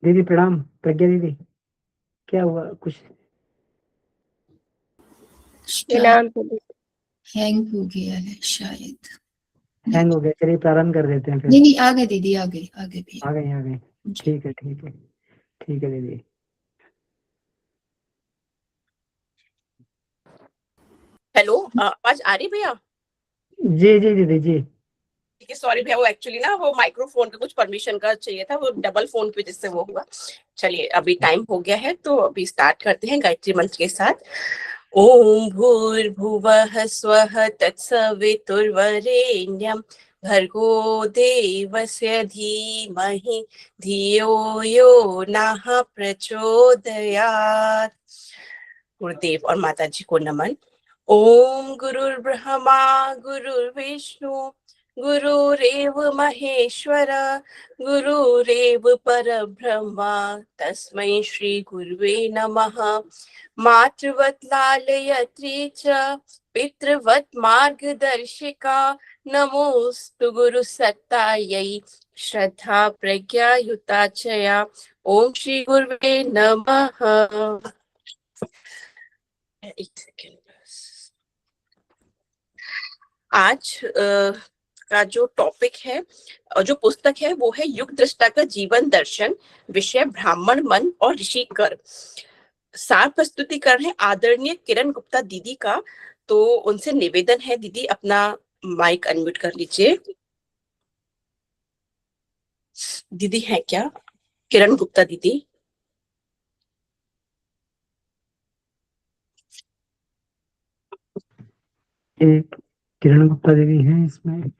दीदी प्रणाम। प्रज्ञा दीदी, क्या हुआ कुछ? स्टार्ट प्रणाम। हैंग हो गया है शायद। हैंग हो गया? चलिए प्रारंभ कर देते हैं फिर। नहीं नहीं, आ गए दीदी, आ गए आ भैया। गए आ गए। ठीक है ठीक है। ठीक है दीदी। हेलो, आवाज आ रही भैया? जी जी दीदी जी। ठीक है, सॉरी भैया, वो एक्चुअली ना वो माइक्रोफोन का कुछ परमिशन का चाहिए था, वो डबल फोन की वजह से वो हुआ। चलिए, अभी टाइम हो गया है तो अभी स्टार्ट करते हैं गायत्री मंत्र के साथ। ओम भूर्भुवः स्वः तत्सवितुर्वरेण्यं भर्गो देवस्य धीमहि धियो यो नः प्रचोदयात्। गुरुदेव और माता जी को नमन। ओम गुरुर्ब्रह्मा गुरुर्विष्णु गुरुरेव महेश्वर गुरुरेव परब्रह्मा तस्मै श्री गुरुवे नमः। मातृवत् लालयत्री च पितृवत् मार्गदर्शिका नमोस्तु गुरुसत्तायै श्रद्धा प्रज्ञायुता चया। ओम श्री गुरुवे नमः। एक सेकेंड बस। आज का जो टॉपिक है और जो पुस्तक है वो है युग दृष्टा का जीवन दर्शन, विषय ब्राह्मण मन और ऋषि कर। सार प्रस्तुति कर रहे हैं आदरणीय किरण गुप्ता दीदी का। तो उनसे निवेदन है, दीदी अपना माइक अनम्यूट कर लीजिए। दीदी है क्या किरण गुप्ता दीदी? एक किरण गुप्ता दीदी हैं इसमें?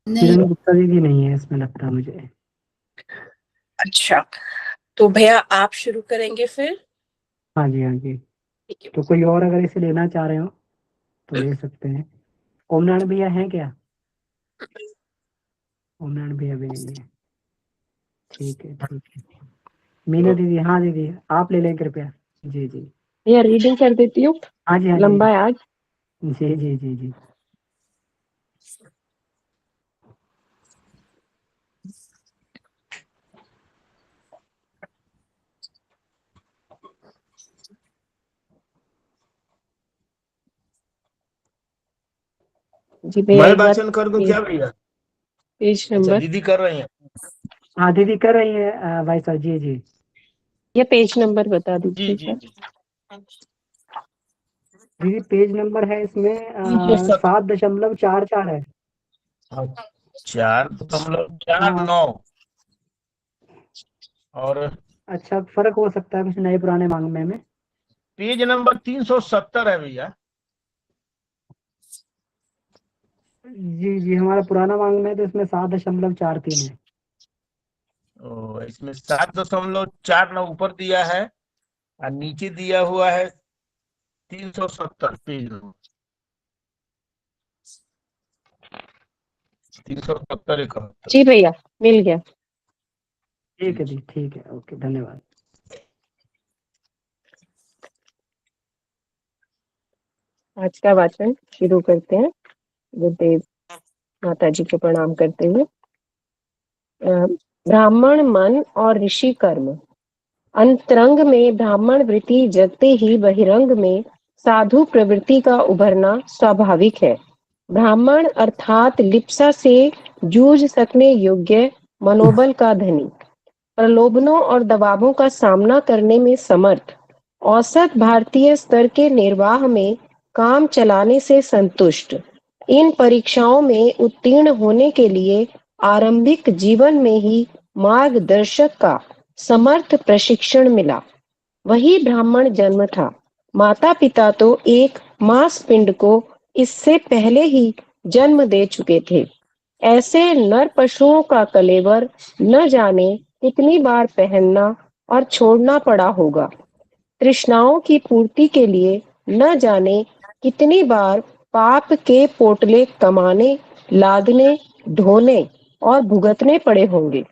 नहीं, किरण गुप्ता दीदी नहीं है इसमें, लगता है मुझे। अच्छा, तो भैया आप शुरू करेंगे फिर। हाँ जी हाँ जी। ठीक है। तो कोई और अगर इसे लेना चाह रहे हो तो ले सकते हैं। ओम नारायण भैया हैं क्या? ओम नारायण भैया भी नहीं है। ठीक है ठीक है। मीना दीदी, हाँ दीदी आप ले लें कृपया। जी जी। भैया रीडिंग कर देती हूँ, हाँ जी हाँ लंबा जी है आज। जी जी जी जी। जी भैया मैं एक बार वाचन कर दूं क्या भैया? पेज अच्छा, नंबर दीदी कर रही हैं। हाँ दीदी कर रही है भाई साहब। जी जी। या पेज नंबर बता जी दीजिए जी सर। जी। दीदी पेज नंबर है इसमें 7.44 है। 4.49 हाँ। और अच्छा, फर्क हो सकता है कुछ नए पुराने मांगने में। पेज नंबर 370 है भैया। जी जी, हमारा पुराना मांग में है तो इसमें 7.43 है। इसमें 7.49 ऊपर दिया है और नीचे दिया हुआ है 370 पेज नंबर 370 71। जी भैया मिल गया। ठीक है जी, ठीक है, ओके, धन्यवाद। आज का वाचन शुरू करते हैं। गुरुदेव माता जी को प्रणाम करते हुए। ब्राह्मण मन और ऋषि कर्म। अंतरंग में ब्राह्मण वृत्ति जगते ही बहिरंग में साधु प्रवृत्ति का उभरना स्वाभाविक है। ब्राह्मण अर्थात लिप्सा से जूझ सकने योग्य मनोबल का धनी, प्रलोभनों और दबावों का सामना करने में समर्थ, औसत भारतीय स्तर के निर्वाह में काम चलाने से संतुष्ट। इन परीक्षाओं में उत्तीर्ण होने के लिए आरंभिक जीवन में ही मार्गदर्शक का समर्थ प्रशिक्षण मिला। वही ब्राह्मण जन्म था। माता पिता तो एक मांस पिंड को इससे पहले ही जन्म दे चुके थे। ऐसे नर पशुओं का कलेवर न जाने कितनी बार पहनना और छोड़ना पड़ा होगा। तृष्णाओं की पूर्ति के लिए न जाने कितनी बार पाप के पोटले कमाने, लादने, ढोने और भुगतने पड़े होंगे।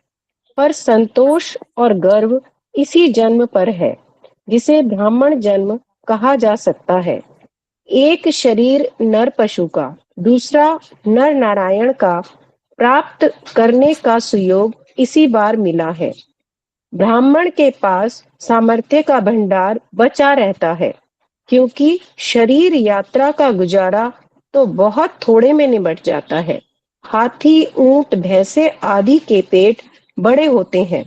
पर संतोष और गर्व इसी जन्म पर है जिसे ब्राह्मण जन्म कहा जा सकता है। एक शरीर नर पशु का, दूसरा नर नारायण का प्राप्त करने का सुयोग इसी बार मिला है। ब्राह्मण के पास सामर्थ्य का भंडार बचा रहता है, क्योंकि शरीर यात्रा का गुजारा तो बहुत थोड़े में निबट जाता है। हाथी, ऊंट, भैंसे आदि के पेट बड़े होते हैं,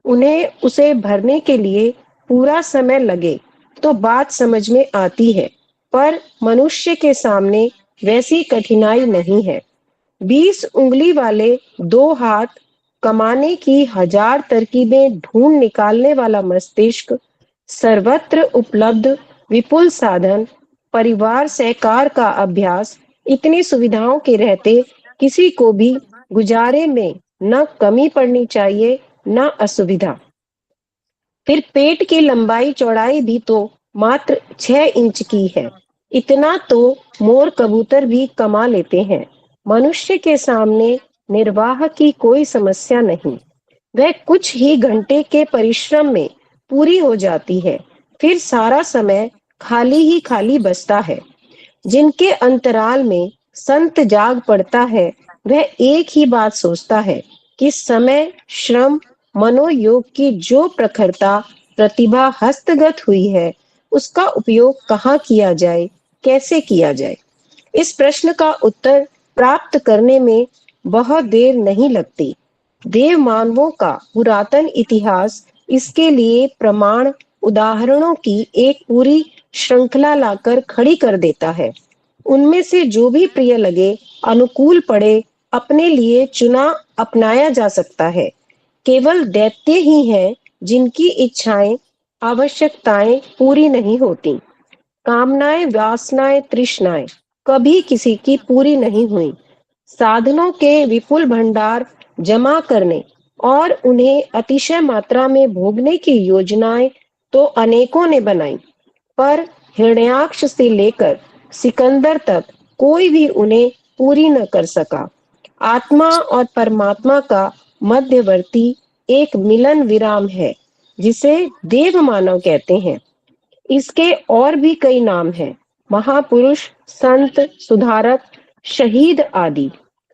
उन्हें उसे भरने के लिए पूरा समय लगे तो बात समझ में आती है, पर मनुष्य के सामने वैसी कठिनाई नहीं है। 20 उंगली वाले 2 हाथ, कमाने की 1000 तरकीबें ढूंढ निकालने वाला मस्तिष्क, सर्वत्र उपलब्ध विपुल साधन, परिवार सहकार का अभ्यास, इतनी सुविधाओं के रहते किसी को भी गुजारे में न कमी पड़नी चाहिए न असुविधा। फिर पेट की लंबाई चौड़ाई भी तो मात्र 6 इंच की है। इतना तो मोर कबूतर भी कमा लेते हैं। मनुष्य के सामने निर्वाह की कोई समस्या नहीं, वह कुछ ही घंटे के परिश्रम में पूरी हो जाती है। फिर सारा समय खाली ही खाली बचता है। जिनके अंतराल में संत जाग पड़ता है, वह एक ही बात सोचता है कि समय, श्रम, मनोयोग की जो प्रखरता, प्रतिभा हस्तगत हुई है, उसका उपयोग कहाँ किया जाए, कैसे किया जाए। इस प्रश्न का उत्तर प्राप्त करने में बहुत देर नहीं लगती। देव मानवों का पुरातन इतिहास इसके लिए प्रमाण उदाहरणों की एक पूरी श्रृंखला लाकर खड़ी कर देता है। उनमें से जो भी प्रिय लगे, अनुकूल पड़े, अपने लिए चुना अपनाया जा सकता है। केवल दैत्य ही हैं जिनकी इच्छाएं, आवश्यकताएं पूरी नहीं होती। कामनाएं, वासनाएं, तृष्णाएं कभी किसी की पूरी नहीं हुई। साधनों के विपुल भंडार जमा करने और उन्हें अतिशय मात्रा में भोगने की योजनाएं तो अनेकों ने बनाई, पर हिरण्याक्ष से लेकर सिकंदर तक कोई भी उन्हें पूरी न कर सका। आत्मा और परमात्मा का मध्यवर्ती एक मिलन विराम है, जिसे देव मानव कहते हैं। इसके और भी कई नाम हैं, महापुरुष, संत, सुधारक, शहीद आदि।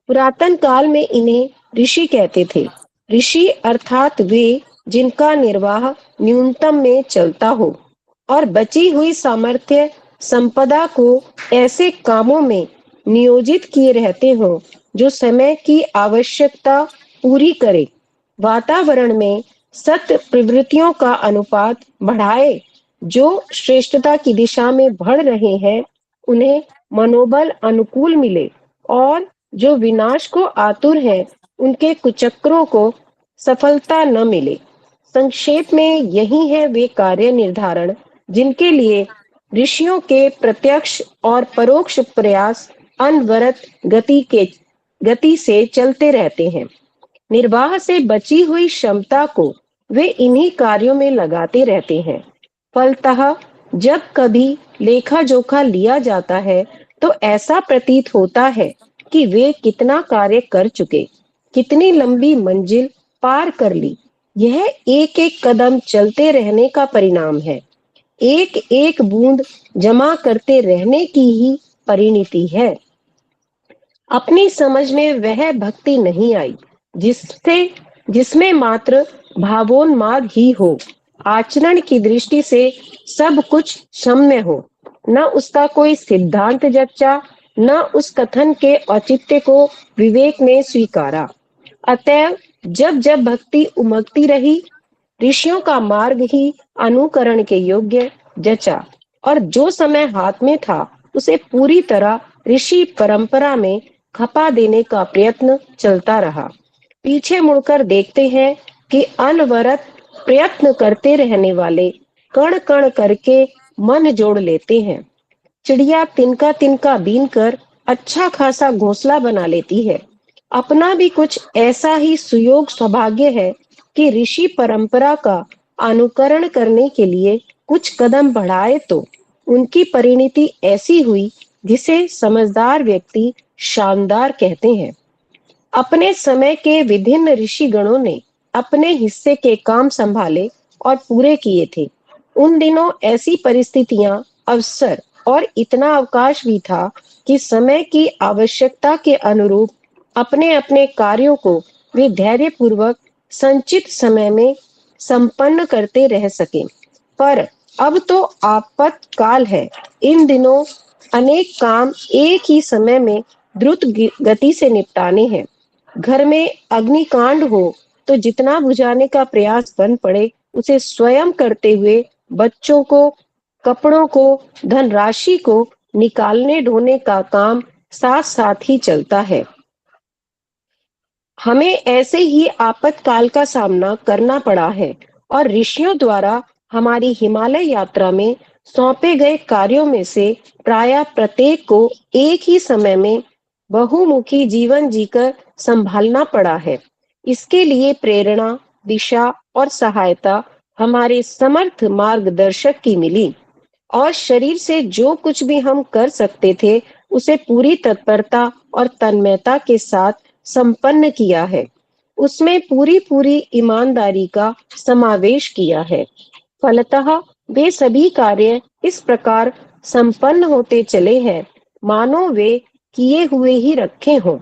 पुरातन काल में इन्हें ऋषि कहते थे। ऋषि अर्थात वे जिनका निर्वाह न्यूनतम में चलता हो और बची हुई सामर्थ्य संपदा को ऐसे कामों में नियोजित किए रहते हो जो समय की आवश्यकता पूरी करे, वातावरण में सत्य प्रवृत्तियों का अनुपात बढ़ाए, जो श्रेष्ठता की दिशा में बढ़ रहे हैं उन्हें मनोबल अनुकूल मिले, और जो विनाश को आतुर हैं उनके कुचक्रों को सफलता न मिले। संक्षेप में यही है वे कार्य निर्धारण जिनके लिए ऋषियों के प्रत्यक्ष और परोक्ष प्रयास अनवरत गति से चलते रहते हैं। निर्वाह से बची हुई क्षमता को वे इन्हीं कार्यों में लगाते रहते हैं। फलतः जब कभी लेखा जोखा लिया जाता है तो ऐसा प्रतीत होता है कि वे कितना कार्य कर चुके, कितनी लंबी मंजिल पार कर ली। यह एक एक कदम चलते रहने का परिणाम है, एक एक बूंद जमा करते रहने की ही परिणति है। अपनी समझ में वह भक्ति नहीं आई जिसमें मात्र भावोन्माद ही हो, आचरण की दृष्टि से सब कुछ क्षम्य हो, न उसका कोई सिद्धांत जच्चा, न उस कथन के औचित्य को विवेक ने स्वीकारा। अतएव जब जब भक्ति उमगती रही, ऋषियों का मार्ग ही अनुकरण के योग्य जचा, और जो समय हाथ में था उसे पूरी तरह ऋषि परंपरा में खपा देने का प्रयत्न चलता रहा। पीछे मुड़कर देखते हैं कि अनवरत प्रयत्न करते रहने वाले कण कण करके मन जोड़ लेते हैं। चिड़िया तिनका तिनका बीन कर अच्छा खासा घोंसला बना लेती है। अपना भी कुछ ऐसा ही सुयोग सौभाग्य है कि ऋषि परंपरा का अनुकरण करने के लिए कुछ कदम बढ़ाए तो उनकी परिणति ऐसी हुई जिसे समझदार व्यक्ति शानदार कहते हैं। अपने समय के विभिन्न ऋषि गणों ने अपने हिस्से के काम संभाले और पूरे किए थे। उन दिनों ऐसी परिस्थितियां, अवसर और इतना अवकाश भी था कि समय की आवश्यकता के अनुरूप अपने अपने कार्यों को वे धैर्यपूर्वक संचित समय में संपन्न करते रह सके। पर अब तो आपातकाल है। इन दिनों अनेक काम एक ही समय में द्रुत गति से निपटाने हैं। घर में अग्निकांड हो तो जितना बुझाने का प्रयास बन पड़े उसे स्वयं करते हुए बच्चों को, कपड़ों को, धनराशि को निकालने ढोने का काम साथ साथ ही चलता है। हमें ऐसे ही आपातकाल का सामना करना पड़ा है और ऋषियों द्वारा हमारी हिमालय यात्रा में सौंपे गए कार्यों में से प्रायः प्रत्येक को एक ही समय में बहुमुखी जीवन जीकर संभालना पड़ा है। इसके लिए प्रेरणा, दिशा और सहायता हमारे समर्थ मार्गदर्शक की मिली और शरीर से जो कुछ भी हम कर सकते थे उसे पूरी तत्परता और तन्मयता के साथ संपन्न किया है। उसमें पूरी पूरी ईमानदारी का समावेश किया है। फलतः वे सभी कार्य इस प्रकार संपन्न होते चले हैं मानो वे किए हुए ही रखे हों।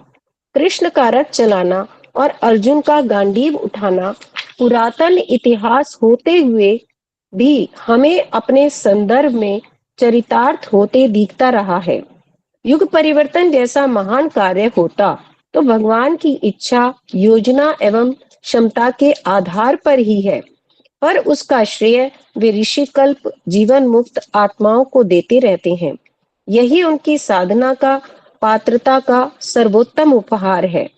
कृष्ण का रथ चलाना और अर्जुन का गांडीव उठाना पुरातन इतिहास होते हुए भी हमें अपने संदर्भ में चरितार्थ होते दिखता रहा है। युग परिवर्तन जैसा महान कार्य होता तो भगवान की इच्छा, योजना एवं क्षमता के आधार पर ही है, पर उसका श्रेय वे ऋषिकल्प जीवन मुक्त आत्माओं को देते रहते हैं। यही उनकी साधना का, पात्रता का सर्वोत्तम उपहार है।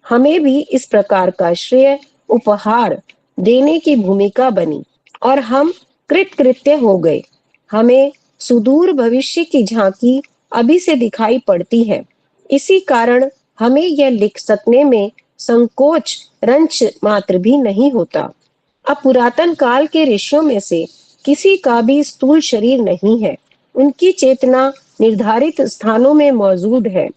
हमें भी इस प्रकार का श्रेय उपहार देने की भूमिका बनी और हम कृतकृत्य हो गए। हमें सुदूर भविष्य की झांकी अभी से दिखाई पड़ती है। इसी कारण हमें यह लिख सकने में संकोच रंच मात्र भी नहीं होता। अब पुरातन काल के ऋषियों में से किसी का भी स्थूल शरीर नहीं है। उनकी चेतना निर्धारित स्थानों में मौजूद है।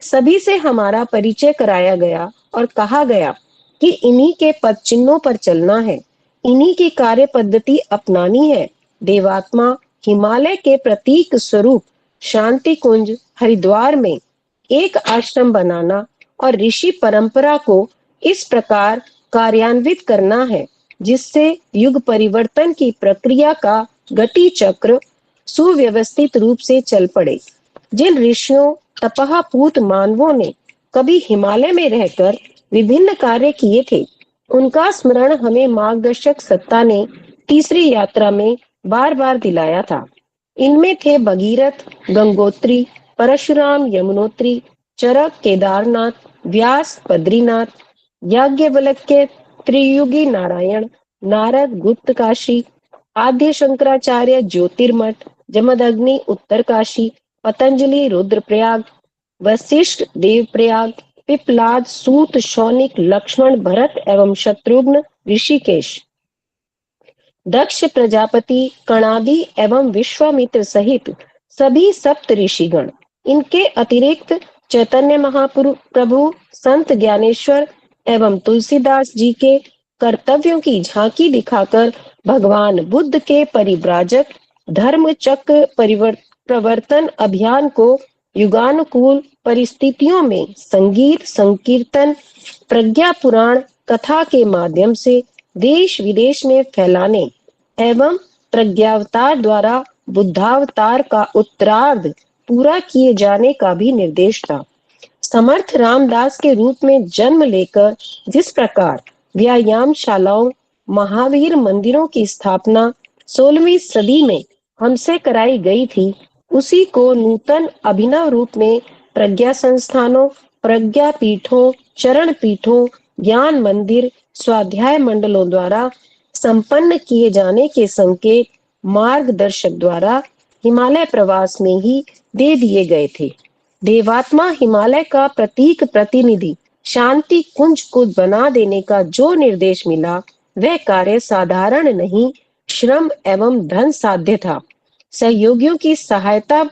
सभी से हमारा परिचय कराया गया और कहा गया कि इन्हीं के पद चिन्हों पर चलना है, इन्हीं की कार्य पद्धति अपनानी है। देवात्मा हिमालय के प्रतीक स्वरूप शांति कुंज हरिद्वार में एक आश्रम बनाना और ऋषि परंपरा को इस प्रकार कार्यान्वित करना है जिससे युग परिवर्तन की प्रक्रिया का गति चक्र सुव्यवस्थित रूप से चल पड़े। जिन ऋषियों तपःपूत मानवों ने कभी हिमालय में रहकर विभिन्न कार्य किए थे, उनका स्मरण हमें मार्गदर्शक सत्ता ने तीसरी यात्रा में बार बार दिलाया था। इनमें थे भगीरथ, गंगोत्री, परशुराम, यमुनोत्री, चरक, केदारनाथ, व्यास, बद्रीनाथ, याज्ञवल्क्य, त्रियुगी नारायण, नारद, गुप्त काशी, आद्य शंकराचार्य, ज्योतिर्मठ, जमदग्नि, उत्तर काशी, पतंजलि, रुद्रप्रयाग, वशिष्ठ, देवप्रयाग, पिपलाद, सूत, शौनिक, लक्ष्मण, भरत एवं शत्रुघ्न, ऋषिकेश, दक्ष प्रजापति, कणादि एवं विश्वामित्र सहित सभी सप्त ऋषिगण। इनके अतिरिक्त चैतन्य महाप्रभु, संत ज्ञानेश्वर एवं तुलसीदास जी के कर्तव्यों की झांकी दिखाकर भगवान बुद्ध के परिव्राजक धर्म चक्र प्रवर्तन अभियान को युगानुकूल परिस्थितियों में संगीत, संकीर्तन, प्रज्ञा पुराण कथा के माध्यम से देश विदेश में फैलाने एवं प्रज्ञावतार द्वारा बुद्धावतार का उत्तरार्ध पूरा किए जाने का भी निर्देश था। समर्थ रामदास के रूप में जन्म लेकर जिस प्रकार व्यायामशालाओं, महावीर मंदिरों की स्थापना 16वीं सदी में हमसे कराई गई थी, उसी को नूतन अभिनव रूप में प्रज्ञा संस्थानों, प्रज्ञा पीठों, चरण पीठों, ज्ञान मंदिर, स्वाध्याय मंडलों द्वारा संपन्न किए जाने के संकेत मार्गदर्शक द्वारा हिमालय प्रवास में ही दे दिए गए थे। देवात्मा हिमालय का प्रतीक प्रतिनिधि शांति कुंज को बना देने का जो निर्देश मिला, वह कार्य साधारण नहीं, श्रम एवं धन साध्य था, सहयोगियों की सहायता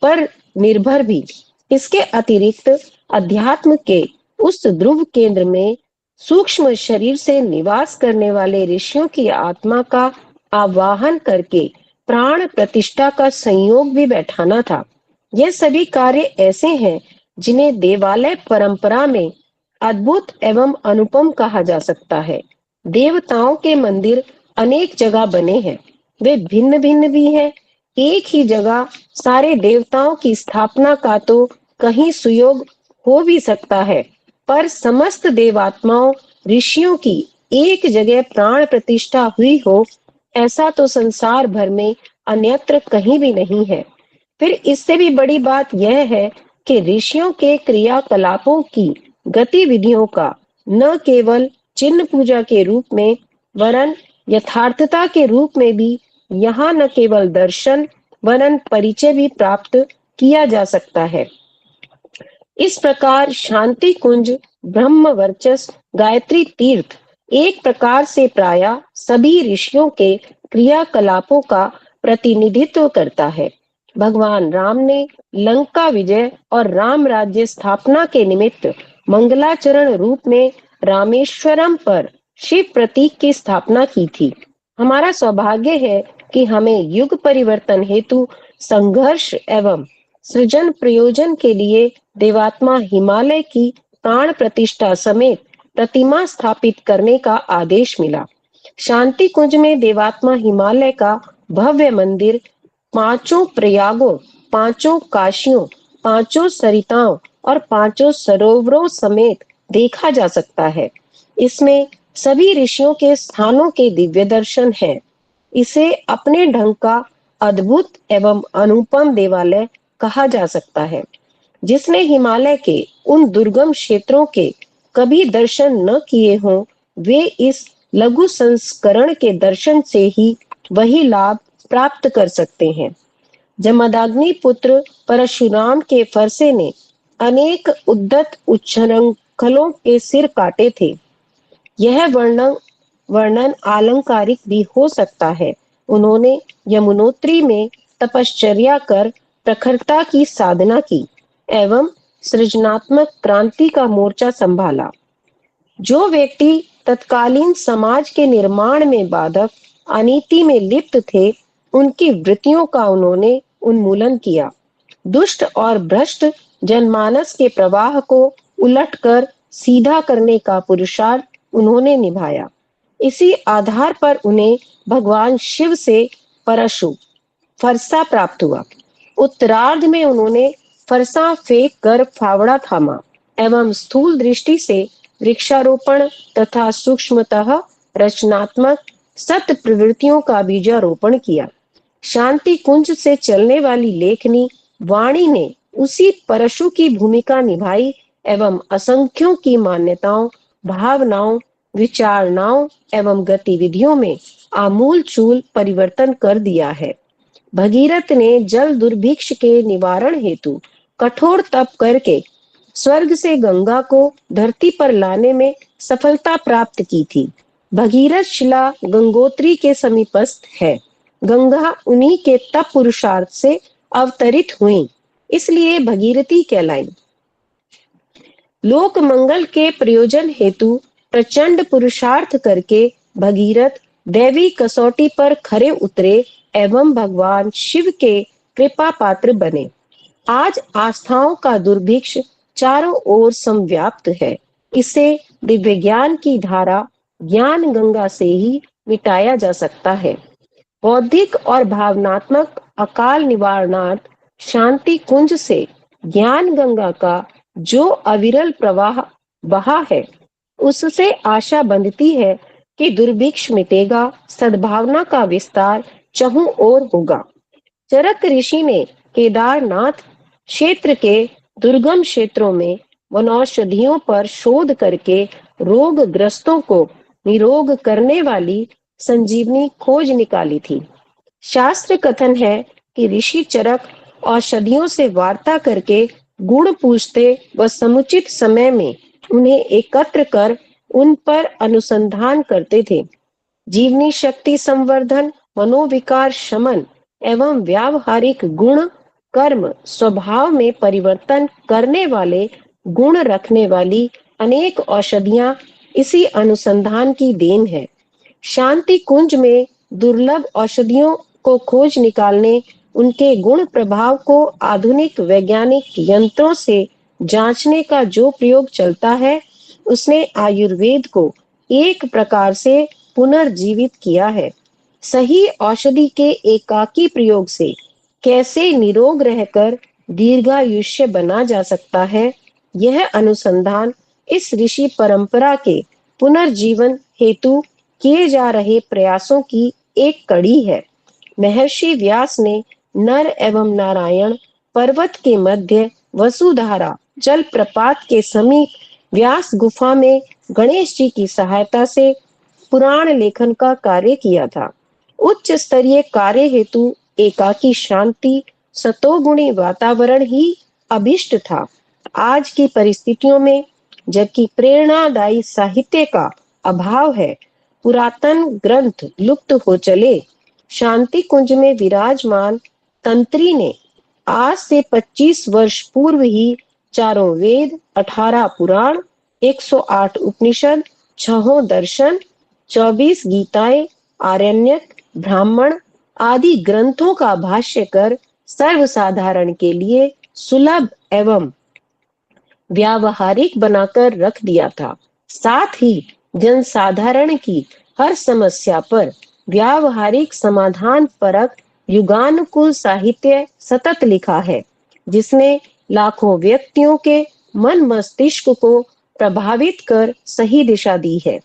पर निर्भर भी। इसके अतिरिक्त अध्यात्म के उस ध्रुव केंद्र में सूक्ष्म शरीर से निवास करने वाले ऋषियों की आत्मा का आवाहन करके प्राण प्रतिष्ठा का संयोग भी बैठाना था। यह सभी कार्य ऐसे हैं जिन्हें देवालय परंपरा में अद्भुत एवं अनुपम कहा जा सकता है। देवताओं के मंदिर अनेक जगह बने हैं, वे भिन्न भिन्न भी हैं। एक ही जगह सारे देवताओं की स्थापना का तो कहीं सुयोग हो भी सकता है, पर समस्त देवात्माओं ऋषियों की एक जगह प्राण प्रतिष्ठा हुई हो, ऐसा तो संसार भर में अन्यत्र कहीं भी नहीं है। फिर इससे भी बड़ी बात यह है कि ऋषियों के क्रियाकलापों की गतिविधियों का न केवल चिन्ह पूजा के रूप में वरन यथार्थता के रूप में भी यहाँ न केवल दर्शन वरन परिचय भी प्राप्त किया जा सकता है। इस प्रकार शांति कुंज, ब्रह्म वर्चस, गायत्री तीर्थ एक प्रकार से प्रायः सभी ऋषियों के क्रियाकलापों का प्रतिनिधित्व करता है। भगवान राम ने लंका विजय और राम राज्य स्थापना के निमित्त मंगलाचरण रूप में रामेश्वरम पर शिव प्रतीक की स्थापना की थी। हमारा सौभाग्य है कि हमें युग परिवर्तन हेतु संघर्ष एवं सृजन प्रयोजन के लिए देवात्मा हिमालय की प्राण प्रतिष्ठा समेत प्रतिमा स्थापित करने का आदेश मिला। शांति कुंज में देवात्मा हिमालय का भव्य मंदिर पांचों प्रयागों, पांचों काशियों, पांचों सरिताओं और पांचों सरोवरों समेत देखा जा सकता है। इसमें सभी ऋषियों के स्थानों के दिव्य दर्शन हैं। इसे अपने ढंग का अद्भुत एवं अनुपम देवालय कहा जा सकता है। जिसने हिमालय के उन दुर्गम क्षेत्रों के कभी दर्शन न किए हों, वे इस लघु संस्करण के दर्शन से ही वही लाभ प्राप्त कर सकते हैं। जमदग्नि पुत्र परशुराम के फरसे ने अनेक उद्दत उच्छृंखलों के सिर काटे थे। यह वर्णन आलंकारिक भी हो सकता है। उन्होंने यमुनोत्री में तपश्चर्या कर प्रखरता की साधना की एवं सृजनात्मक क्रांति का मोर्चा संभाला। जो व्यक्ति तत्कालीन समाज के निर्माण में बाधक अनीति में लिप्त थे, उनकी वृत्तियों का उन्होंने उन्मूलन किया। दुष्ट और भ्रष्ट जनमानस के प्रवाह को उलटकर सीधा करने का पुरुषार्थ उन्होंने निभाया। इसी आधार पर उन्हें भगवान शिव से परशु फरसा प्राप्त हुआ। उत्तरार्ध में उन्होंने फरसा फेंक कर फावड़ा थामा एवं स्थूल दृष्टि से वृक्षारोपण तथा सूक्ष्मतः रचनात्मक सत प्रवृत्तियों का बीजारोपण किया। शांति कुंज से चलने वाली लेखनी वाणी ने उसी परशु की भूमिका निभाई एवं असंख्यों की मान्यताओं, भावनाओं, विचारणाओं एवं गतिविधियों में आमूल चूल परिवर्तन कर दिया है। भगीरथ ने जल दुर्भिक्ष के निवारण हेतु कठोर तप करके स्वर्ग से गंगा को धरती पर लाने में सफलता प्राप्त की थी। भगीरथ शिला गंगोत्री के समीपस्थ है। गंगा उन्हीं के तप पुरुषार्थ से अवतरित हुई, इसलिए भगीरथी कहलाई। लोक मंगल के प्रयोजन हेतु प्रचंड पुरुषार्थ करके भगीरथ दैवी कसौटी पर खरे उतरे एवं भगवान शिव के कृपा पात्र बने। आज आस्थाओं का दुर्भिक्ष चारों ओर समव्याप्त है। इसे दिव्य ज्ञान की धारा ज्ञान गंगा से ही मिटाया जा सकता है। बौद्धिक और भावनात्मक अकाल निवारणार्थ शांति कुंज से ज्ञान गंगा का जो अविरल प्रवाह बहा है, उससे आशा बंधती है कि दुर्भिक्ष मिटेगा, सद्भावना का विस्तार चहुं ओर होगा। चरक ऋषि ने केदारनाथ क्षेत्र के दुर्गम क्षेत्रों में वनौषधियों पर शोध करके रोगग्रस्तों को निरोग करने वाली संजीवनी खोज निकाली थी। शास्त्र कथन है कि ऋषि चरक औषधियों से वार्ता करके गुण पूछते व समुचित समय में उन्हें एकत्र कर उन पर अनुसंधान करते थे। जीवनी शक्ति संवर्धन, मनोविकार शमन एवं व्यावहारिक गुण कर्म स्वभाव में परिवर्तन करने वाले गुण रखने वाली अनेक औषधियां इसी अनुसंधान की देन है। शांति कुंज में दुर्लभ औषधियों को खोज निकालने, उनके गुण प्रभाव को आधुनिक वैज्ञानिक यंत्रों से जांचने का जो प्रयोग चलता है, उसने आयुर्वेद को एक प्रकार से पुनर्जीवित किया है। सही औषधि के एकाकी प्रयोग से कैसे निरोग रहकर दीर्घायुष्य बना जा सकता है, यह अनुसंधान इस ऋषि परंपरा के पुनर्जीवन हेतु किए जा रहे प्रयासों की एक कड़ी है। महर्षि व्यास ने नर एवं नारायण पर्वत के मध्य वसुधारा जलप्रपात के समीप व्यास गुफा में गणेश जी की सहायता से पुराण लेखन का कार्य किया था। उच्च स्तरीय कार्य हेतु एकाकी शांति, सतोगुणी वातावरण ही अभिष्ट था। आज की परिस्थितियों में जबकि प्रेरणादायी साहित्य का अभाव है, पुरातन ग्रंथ लुप्त हो चले, शांति कुंज में विराजमान तंत्री ने आज से 25 वर्ष पूर्व ही चारों वेद, 18 पुराण, 108 उपनिषद, 6 दर्शन, 24 गीताएं, आरण्यक, ब्राह्मण आदि ग्रंथों का भाष्य कर सर्वसाधारण के लिए सुलभ एवं व्यावहारिक बनाकर रख दिया था। साथ ही जनसाधारण की हर समस्या पर व्यावहारिक समाधान परक युगानुकूल साहित्य सतत लिखा है, जिसने लाखों व्यक्तियों के मन मस्तिष्क को प्रभावित कर सही दिशा दी है।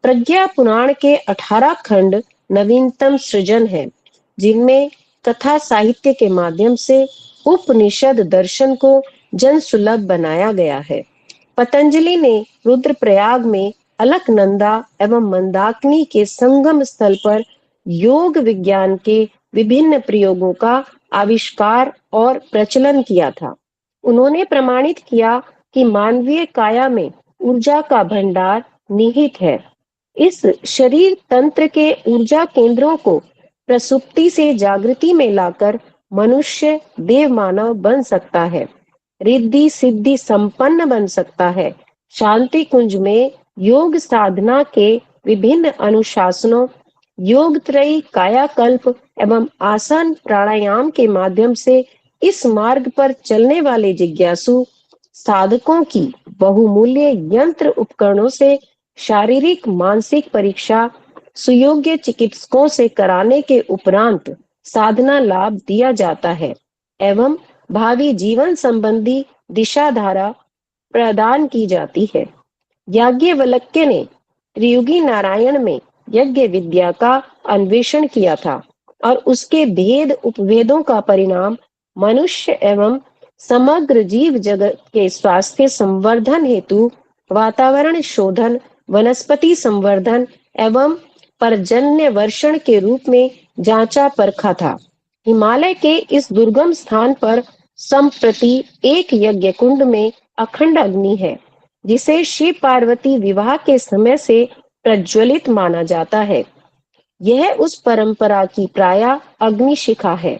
प्रज्ञा पुराण के 18 खंड नवीनतम सृजन है, जिनमें कथा साहित्य के माध्यम से उपनिषद दर्शन को जन सुलभ बनाया गया है। पतंजलि ने रुद्रप्रयाग में अलकनंदा एवं मंदाकिनी के संगम स्थल पर योग विज्ञान के विभिन्न प्रयोगों का आविष्कार और प्रचलन किया था। उन्होंने प्रमाणित किया कि मानवीय काया में ऊर्जा का भंडार निहित है। इस शरीर तंत्र के ऊर्जा केंद्रों को प्रसुप्ति से जागृति में लाकर मनुष्य देव मानव बन सकता है, रिद्धि सिद्धि संपन्न बन सकता है। शांति कुंज में योग साधना के विभिन्न अनुशासनों, योग त्रयी, कायाकल्प एवं आसन प्राणायाम के माध्यम से इस मार्ग पर चलने वाले जिज्ञासु साधकों की बहुमूल्य यंत्र उपकरणों से शारीरिक मानसिक परीक्षा सुयोग्य चिकित्सकों से कराने के उपरांत साधना लाभ दिया जाता है एवं भावी जीवन संबंधी दिशा धारा प्रदान की जाती है। याज्ञवल्क्य ने त्रियुगी नारायण में यज्ञ विद्या का अन्वेषण किया था और उसके भेद उपभेदों का परिणाम मनुष्य एवं समग्र जीव जगत के स्वास्थ्य संवर्धन हेतु वातावरण शोधन, वनस्पति संवर्धन एवं पर्जन्य वर्षण के रूप में जांचा परखा था। हिमालय के इस दुर्गम स्थान पर संप्रति एक यज्ञ कुंड में अखंड अग्नि है, जिसे शिव पार्वती विवाह के समय से प्रज्वलित माना जाता है। यह उस परंपरा की प्रायः अग्निशिखा है।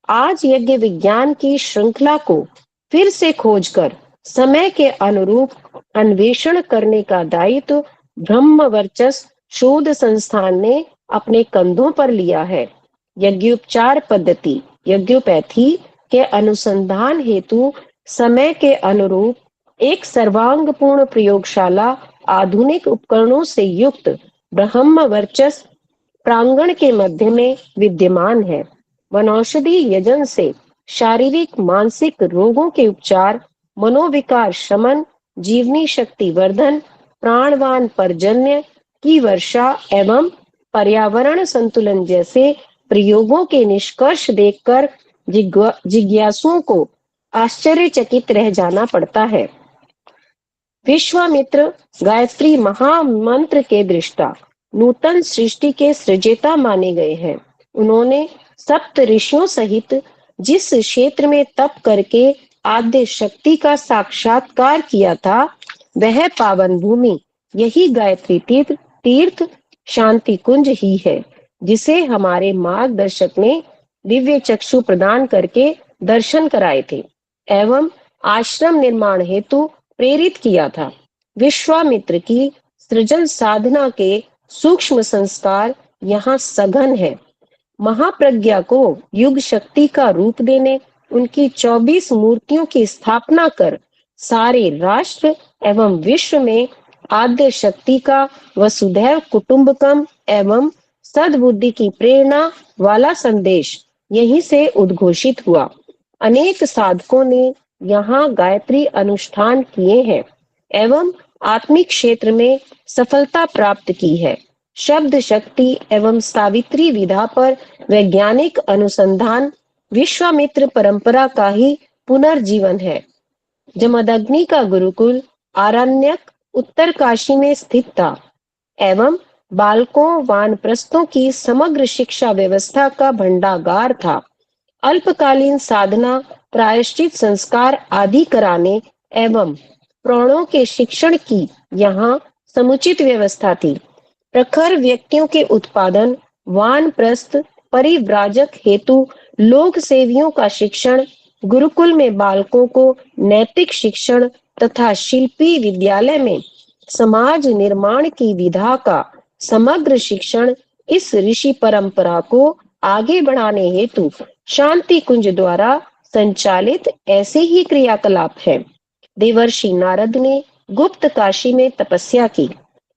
आज यज्ञ विज्ञान की श्रृंखला को फिर से खोजकर समय के अनुरूप अन्वेषण करने का दायित्व ब्रह्मवर्चस्व शोध संस्थान ने अपने कंधों पर लिया है। यज्ञोपचार पद्धति यज्ञोपैथी के अनुसंधान हेतु समय के अनुरूप एक सर्वांगपूर्ण प्रयोगशाला आधुनिक उपकरणों से युक्त ब्रह्मवर्चस्व प्रांगण के मध्य में विद्यमान है। वनौषधि यजन से शारीरिक मानसिक रोगों के उपचार, मनोविकार शमन, जीवनी शक्ति वर्धन, प्राणवान पर्जन्य की वर्षा एवं पर्यावरण संतुलन जैसे प्रयोगों के निष्कर्ष देखकर जिज्ञासुओं को आश्चर्यचकित रह जाना पड़ता है। विश्वामित्र गायत्री महामंत्र के दृष्टा नूतन सृष्टि के सृजेता माने गए हैं। उन्होंने सप्त ऋषियों सहित जिस क्षेत्र में तप करके आद्य शक्ति का साक्षात्कार किया था, वह पावन भूमि यही गायत्री तीर्थ शांति कुंज ही है, जिसे हमारे मार्गदर्शक ने दिव्य चक्षु प्रदान करके दर्शन कराए थे एवं आश्रम निर्माण हेतु प्रेरित किया था। विश्वामित्र की सृजन साधना के सूक्ष्म संस्कार यहाँ सघन है। महाप्रज्ञा को युग शक्ति का रूप देने उनकी 24 मूर्तियों की स्थापना कर सारे राष्ट्र एवं विश्व में आद्य शक्ति का वसुधैव कुटुंबकम एवं सद्बुद्धि की प्रेरणा वाला संदेश यहीं से उद्घोषित हुआ। अनेक साधकों ने यहाँ गायत्री अनुष्ठान किए हैं एवं आत्मिक क्षेत्र में सफलता प्राप्त की है। शब्द शक्ति एवं सावित्री विधा पर वैज्ञानिक अनुसंधान विश्वामित्र परंपरा का ही पुनर्जीवन है। जमदग्नि का गुरुकुल आरण्यक उत्तरकाशी में स्थित था एवं बालकों वानप्रस्थों की समग्र शिक्षा व्यवस्था का भंडागार था। अल्पकालीन साधना प्रायश्चित संस्कार आदि कराने एवं प्राणों के शिक्षण की यहाँ समुचित व्यवस्था थी। प्रखर व्यक्तियों के उत्पादन वानप्रस्थ परिव्राजक हेतु लोक सेवियों का शिक्षण, गुरुकुल में बालकों को नैतिक शिक्षण तथा शिल्पी विद्यालय में समाज निर्माण की विधा का समग्र शिक्षण इस ऋषि परंपरा को आगे बढ़ाने हेतु शांति कुंज द्वारा संचालित ऐसे ही क्रियाकलाप है। देवर्षि नारद ने गुप्त काशी में तपस्या की।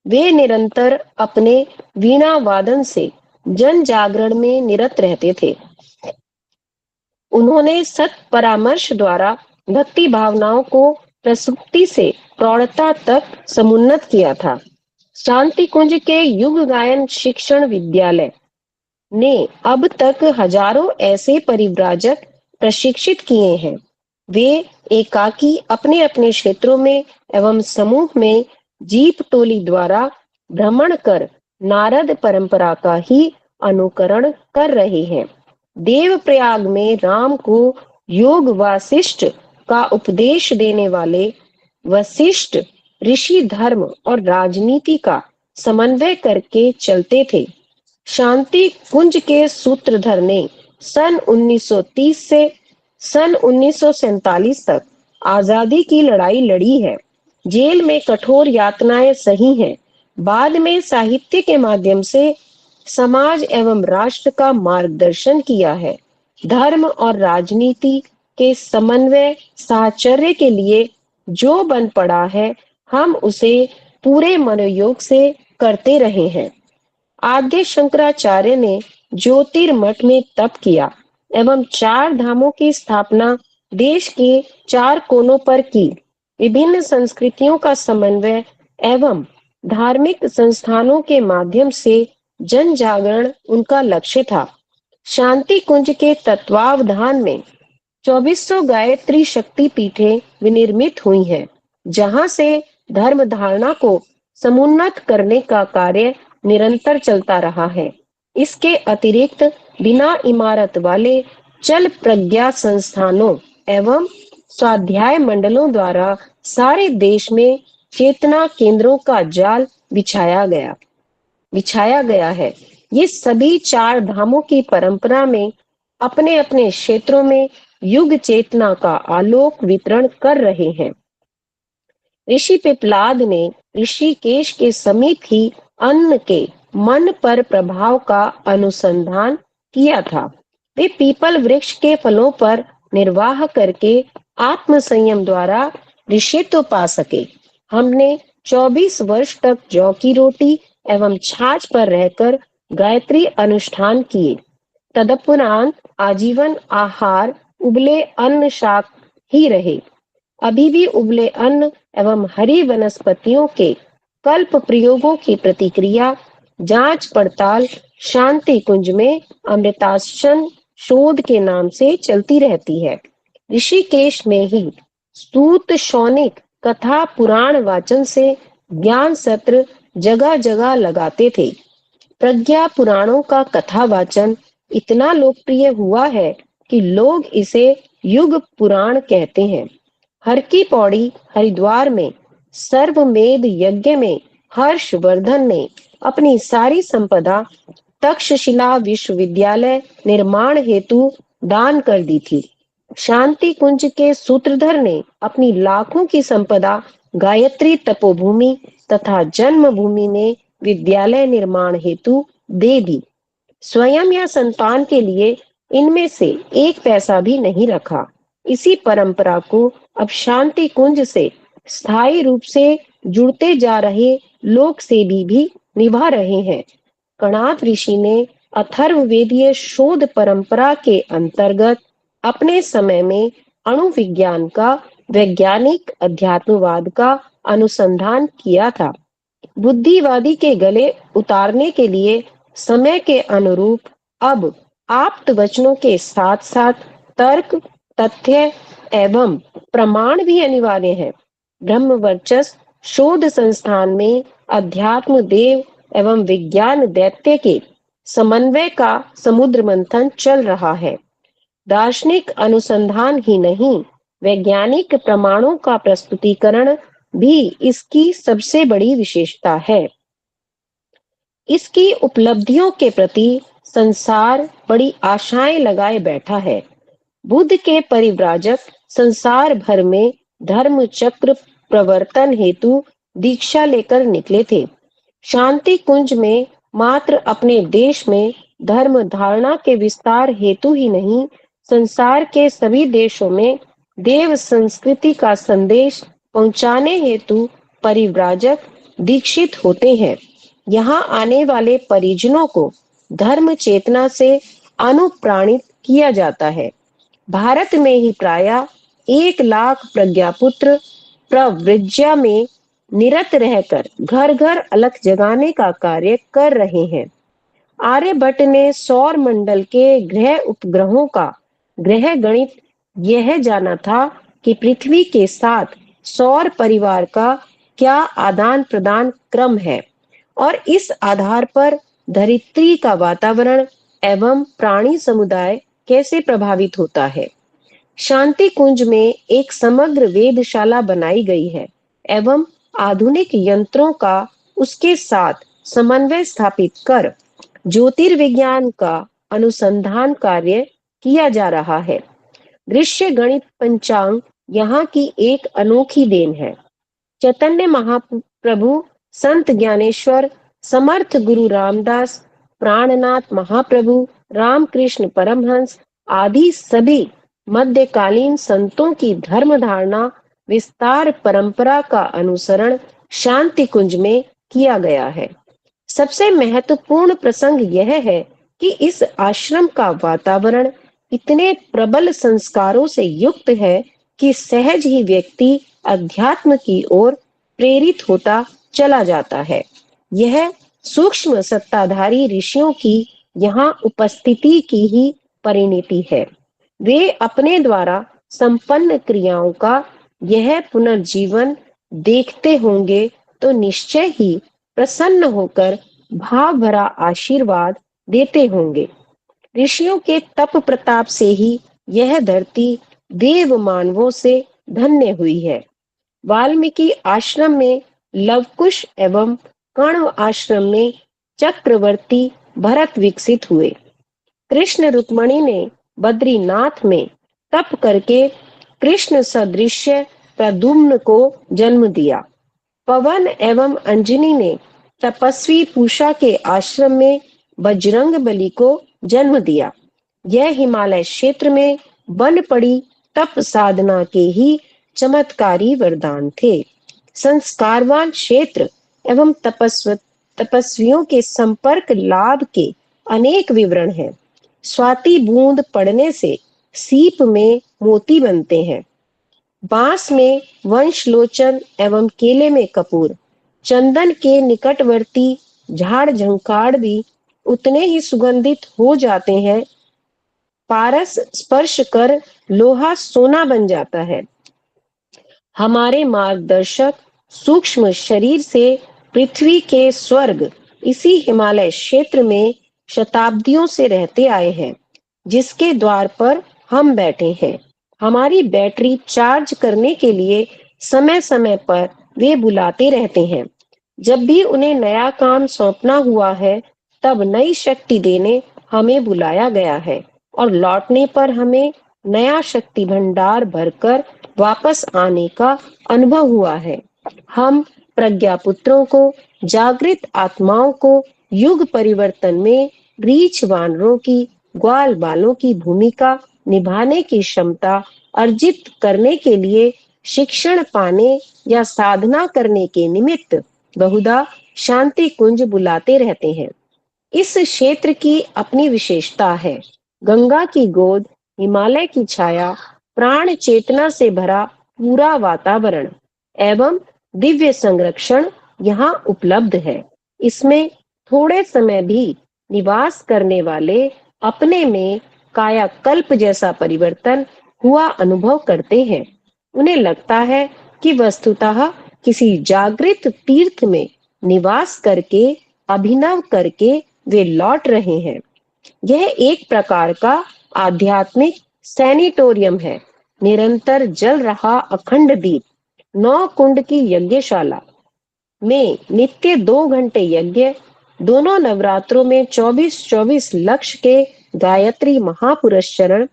वे निरंतर अपने वीणा वादन से जन जागरण में निरत रहते थे। उन्होंने सत परामर्श द्वारा भक्ति भावनाओं को प्रसुप्ति से प्रौढ़ता तक समुन्नत किया था। शांति कुंज के युग गायन शिक्षण विद्यालय ने अब तक हजारों ऐसे परिव्राजक प्रशिक्षित किए हैं। वे एकाकी अपने अपने क्षेत्रों में एवं समूह में जीप टोली द्वारा भ्रमण कर नारद परंपरा का ही अनुकरण कर रहे हैं। देवप्रयाग में राम को योग वासिष्ठ का उपदेश देने वाले वशिष्ठ ऋषि धर्म और राजनीति का समन्वय करके चलते थे। शांति कुंज के सूत्रधर ने सन 1930 से सन 1947 तक आजादी की लड़ाई लड़ी है। जेल में कठोर यातनाएं सही हैं। बाद में साहित्य के माध्यम से समाज एवं राष्ट्र का मार्गदर्शन किया है। धर्म और राजनीति के समन्वय साहचर्य के लिए जो बन पड़ा है हम उसे पूरे मनोयोग से करते रहे हैं। आद्य शंकराचार्य ने ज्योतिर्मठ में तप किया एवं 4 धामों की स्थापना देश के 4 कोनों पर की। विभिन्न संस्कृतियों का समन्वय एवं धार्मिक संस्थानों के माध्यम से जन जागरण उनका लक्ष्य था। शांति कुंज के तत्वावधान में 2400 गायत्री शक्ति पीठें विनिर्मित हुई हैं, जहां से धर्म धारणा को समुन्नत करने का कार्य निरंतर चलता रहा है। इसके अतिरिक्त बिना इमारत वाले चल प्रज्ञा संस्थानों एवं स्वाध्याय मंडलों द्वारा सारे देश में चेतना केंद्रों का जाल बिछाया गया है। ये सभी 4 धामों की परंपरा में अपने अपने क्षेत्रों में युग चेतना का आलोक वितरण कर रहे हैं। ऋषि पिपलाद ने ऋषिकेश के समीप ही अन्न के मन पर प्रभाव का अनुसंधान किया था। वे पीपल वृक्ष के फलों पर निर्वाह करके आत्म संयम द्वारा ऋषित्व पा सके। हमने 24 वर्ष तक जौ की रोटी एवं छाछ पर रहकर गायत्री अनुष्ठान किए। तदुपरांत आजीवन आहार उबले अन्न शाक ही रहे। अभी भी उबले अन्न एवं हरी वनस्पतियों के कल्प प्रयोगों की प्रतिक्रिया जांच पड़ताल शांति कुंज में अमृतासन शोध के नाम से चलती रहती है। ऋषिकेश में ही सूत शौनिक कथा पुराण वाचन से ज्ञान सत्र जगह जगह लगाते थे। प्रज्ञा पुराणों का कथा वाचन इतना लोकप्रिय हुआ है कि लोग इसे युग पुराण कहते हैं। हर की पौड़ी हरिद्वार में सर्वमेध यज्ञ में हर्षवर्धन ने अपनी सारी संपदा तक्षशिला विश्वविद्यालय निर्माण हेतु दान कर दी थी। शांति कुंज के सूत्रधर ने अपनी लाखों की संपदा गायत्री तपोभूमि तथा जन्मभूमि में विद्यालय निर्माण हेतु दे दी। स्वयं या संतान के लिए इनमें से एक पैसा भी नहीं रखा। इसी परंपरा को अब शांति कुंज से स्थायी रूप से जुड़ते जा रहे लोक सेवी भी निभा रहे हैं। कणाद ऋषि ने अथर्ववेदीय शोध परंपरा के अंतर्गत अपने समय में अणु विज्ञान का वैज्ञानिक अध्यात्मवाद का अनुसंधान किया था। बुद्धिवादी के गले उतारने के लिए समय के अनुरूप अब आप्त वचनों के साथ साथ तर्क, तथ्य एवं प्रमाण भी अनिवार्य है। ब्रह्मवर्चस्व शोध संस्थान में अध्यात्म देव एवं विज्ञान दैत्य के समन्वय का समुद्र मंथन चल रहा है। दार्शनिक अनुसंधान ही नहीं, वैज्ञानिक प्रमाणों का प्रस्तुतिकरण भी इसकी सबसे बड़ी विशेषता है। इसकी उपलब्धियों के प्रति संसार बड़ी आशाएं लगाए बैठा है। बुद्ध के परिव्राजक संसार भर में धर्म चक्र प्रवर्तन हेतु दीक्षा लेकर निकले थे। शांति कुंज में मात्र अपने देश में धर्म धारणा के विस्तार हेतु ही नहीं, संसार के सभी देशों में देव संस्कृति का संदेश पहुंचाने हेतु परिव्राजक दीक्षित होते हैं। यहाँ आने वाले परिजनों को धर्म चेतना से अनुप्राणित किया जाता है। भारत में ही प्रायः 1 लाख प्रज्ञापुत्र प्रव्रज्या में निरत रहकर घर घर अलख जगाने का कार्य कर रहे हैं। आर्यभट्ट ने सौर मंडल के ग्रह उपग्रहों का ग्रह गणित यह जाना था कि पृथ्वी के साथ सौर परिवार का क्या आदान प्रदान क्रम है और इस आधार पर धरित्री का वातावरण एवं प्राणी समुदाय कैसे प्रभावित होता है। शांति कुंज में एक समग्र वेधशाला बनाई गई है एवं आधुनिक यंत्रों का उसके साथ समन्वय स्थापित कर ज्योतिर्विज्ञान का अनुसंधान कार्य किया जा रहा है। दृश्य गणित पंचांग यहाँ की एक अनोखी देन है। चैतन्य महाप्रभु, संत ज्ञानेश्वर, समर्थ गुरु रामदास, प्राणनाथ महाप्रभु, रामकृष्ण परमहंस आदि सभी मध्यकालीन संतों की धर्म धारणा विस्तार परंपरा का अनुसरण शांति कुंज में किया गया है। सबसे महत्वपूर्ण प्रसंग यह है कि इस आश्रम का वातावरण इतने प्रबल संस्कारों से युक्त है कि सहज ही व्यक्ति अध्यात्म की ओर प्रेरित होता चला जाता है। यह सूक्ष्म सत्ताधारी ऋषियों की यहाँ उपस्थिति की ही परिणति है। वे अपने द्वारा संपन्न क्रियाओं का यह पुनर्जीवन देखते होंगे तो निश्चय ही प्रसन्न होकर भाव भरा आशीर्वाद देते होंगे। ऋषियों के तप प्रताप से ही यह धरती देव मानवों से धन्य हुई है। वाल्मीकि आश्रम में लवकुश एवं कण्व आश्रम में चक्रवर्ती भरत विकसित हुए। कृष्ण रुक्मणी ने बद्रीनाथ में तप करके कृष्ण सदृश्य प्रद्युम्न को जन्म दिया। पवन एवं अंजनी ने तपस्वी पूषा के आश्रम में बजरंग बली को जन्म दिया। यह हिमालय क्षेत्र में बन पड़ी तप साधना के ही चमत्कारी वरदान थे। संस्कारवान क्षेत्र एवं तपस्वियों के संपर्क लाभ के अनेक विवरण हैं। स्वाति बूंद पड़ने से सीप में मोती बनते हैं। बांस में वंशलोचन एवं केले में कपूर, चंदन के निकटवर्ती झाड़ झंकाड़ भी उतने ही सुगंधित हो जाते हैं। पारस स्पर्श कर लोहा सोना बन जाता है। हमारे मार्गदर्शक सूक्ष्म शरीर से पृथ्वी के स्वर्ग इसी हिमालय क्षेत्र में शताब्दियों से रहते आए हैं, जिसके द्वार पर हम बैठे हैं। हमारी बैटरी चार्ज करने के लिए समय समय पर वे बुलाते रहते हैं। जब भी उन्हें नया काम सौंपना हुआ है, तब नई शक्ति देने हमें बुलाया गया है और लौटने पर हमें नया शक्ति भंडार भरकर वापस आने का अनुभव हुआ है। हम प्रज्ञापुत्रों को, जागृत आत्माओं को युग परिवर्तन में रीछ वानरों की, ग्वाल बालों की भूमिका निभाने की क्षमता अर्जित करने के लिए शिक्षण पाने या साधना करने के निमित्त बहुधा शांति कुंज बुलाते रहते हैं। इस क्षेत्र की अपनी विशेषता है। गंगा की गोद, हिमालय की छाया, प्राण चेतना से भरा पूरा वातावरण एवं दिव्य संरक्षण यहाँ उपलब्ध है। इसमें थोड़े समय भी निवास करने वाले अपने में कायाकल्प जैसा परिवर्तन हुआ अनुभव करते हैं। उन्हें लगता है कि वस्तुतः किसी जागृत तीर्थ में निवास करके अभिनव करके वे लौट रहे हैं। यह एक प्रकार का आध्यात्मिक सैनिटोरियम है। निरंतर जल रहा अखंड दीप, 9 कुंड की यज्ञशाला में नित्य 2 घंटे यज्ञ, दोनों नवरात्रों में 24-24 लक्ष के गायत्री महापुरस्चरण,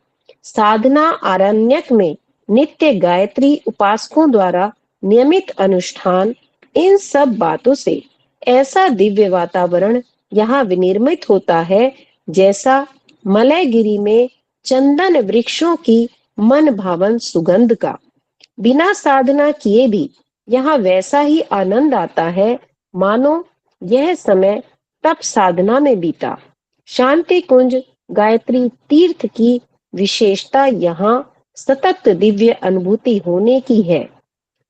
साधना आरण्यक में नित्य गायत्री उपासकों द्वारा नियमित अनुष्ठान, इन सब बातों से ऐसा दिव्य वातावरण यहाँ विनिर्मित होता है जैसा मलयगिरी में चंदन वृक्षों की मन भावन सुगंध का। बिना साधना किए भी यहाँ वैसा ही आनंद आता है मानो यह समय तप साधना में बीता। शांति कुंज गायत्री तीर्थ की विशेषता यहाँ सतत दिव्य अनुभूति होने की है।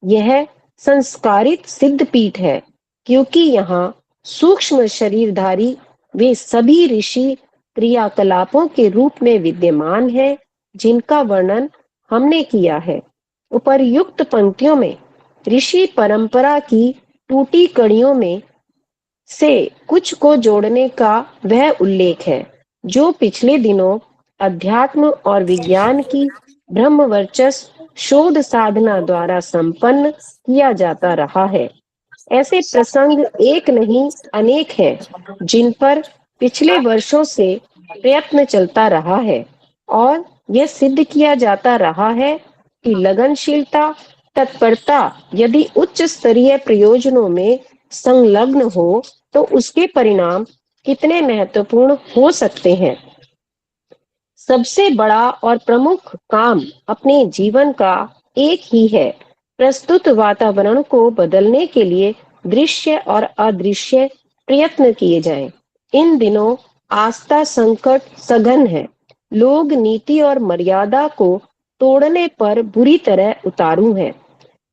यह संस्कारित सिद्ध पीठ है क्योंकि यहाँ सूक्ष्म शरीरधारी वे सभी ऋषि क्रियाकलापों के रूप में विद्यमान हैं जिनका वर्णन हमने किया है। उपर्युक्त पंक्तियों में ऋषि परंपरा की टूटी कड़ियों में से कुछ को जोड़ने का वह उल्लेख है जो पिछले दिनों अध्यात्म और विज्ञान की ब्रह्मवर्चस्व शोध साधना द्वारा संपन्न किया जाता रहा है। ऐसे प्रसंग एक नहीं अनेक हैं जिन पर पिछले वर्षों से प्रयत्न चलता रहा है और यह सिद्ध किया जाता रहा है कि लगनशीलता, तत्परता यदि उच्च स्तरीय प्रयोजनों में संलग्न हो तो उसके परिणाम कितने महत्वपूर्ण हो सकते हैं। सबसे बड़ा और प्रमुख काम अपने जीवन का एक ही है। प्रस्तुत वातावरण को बदलने के लिए दृश्य और अदृश्य प्रयत्न किए जाएं। इन दिनों आस्था संकट सघन है। लोग नीति और मर्यादा को तोड़ने पर बुरी तरह उतारू हैं।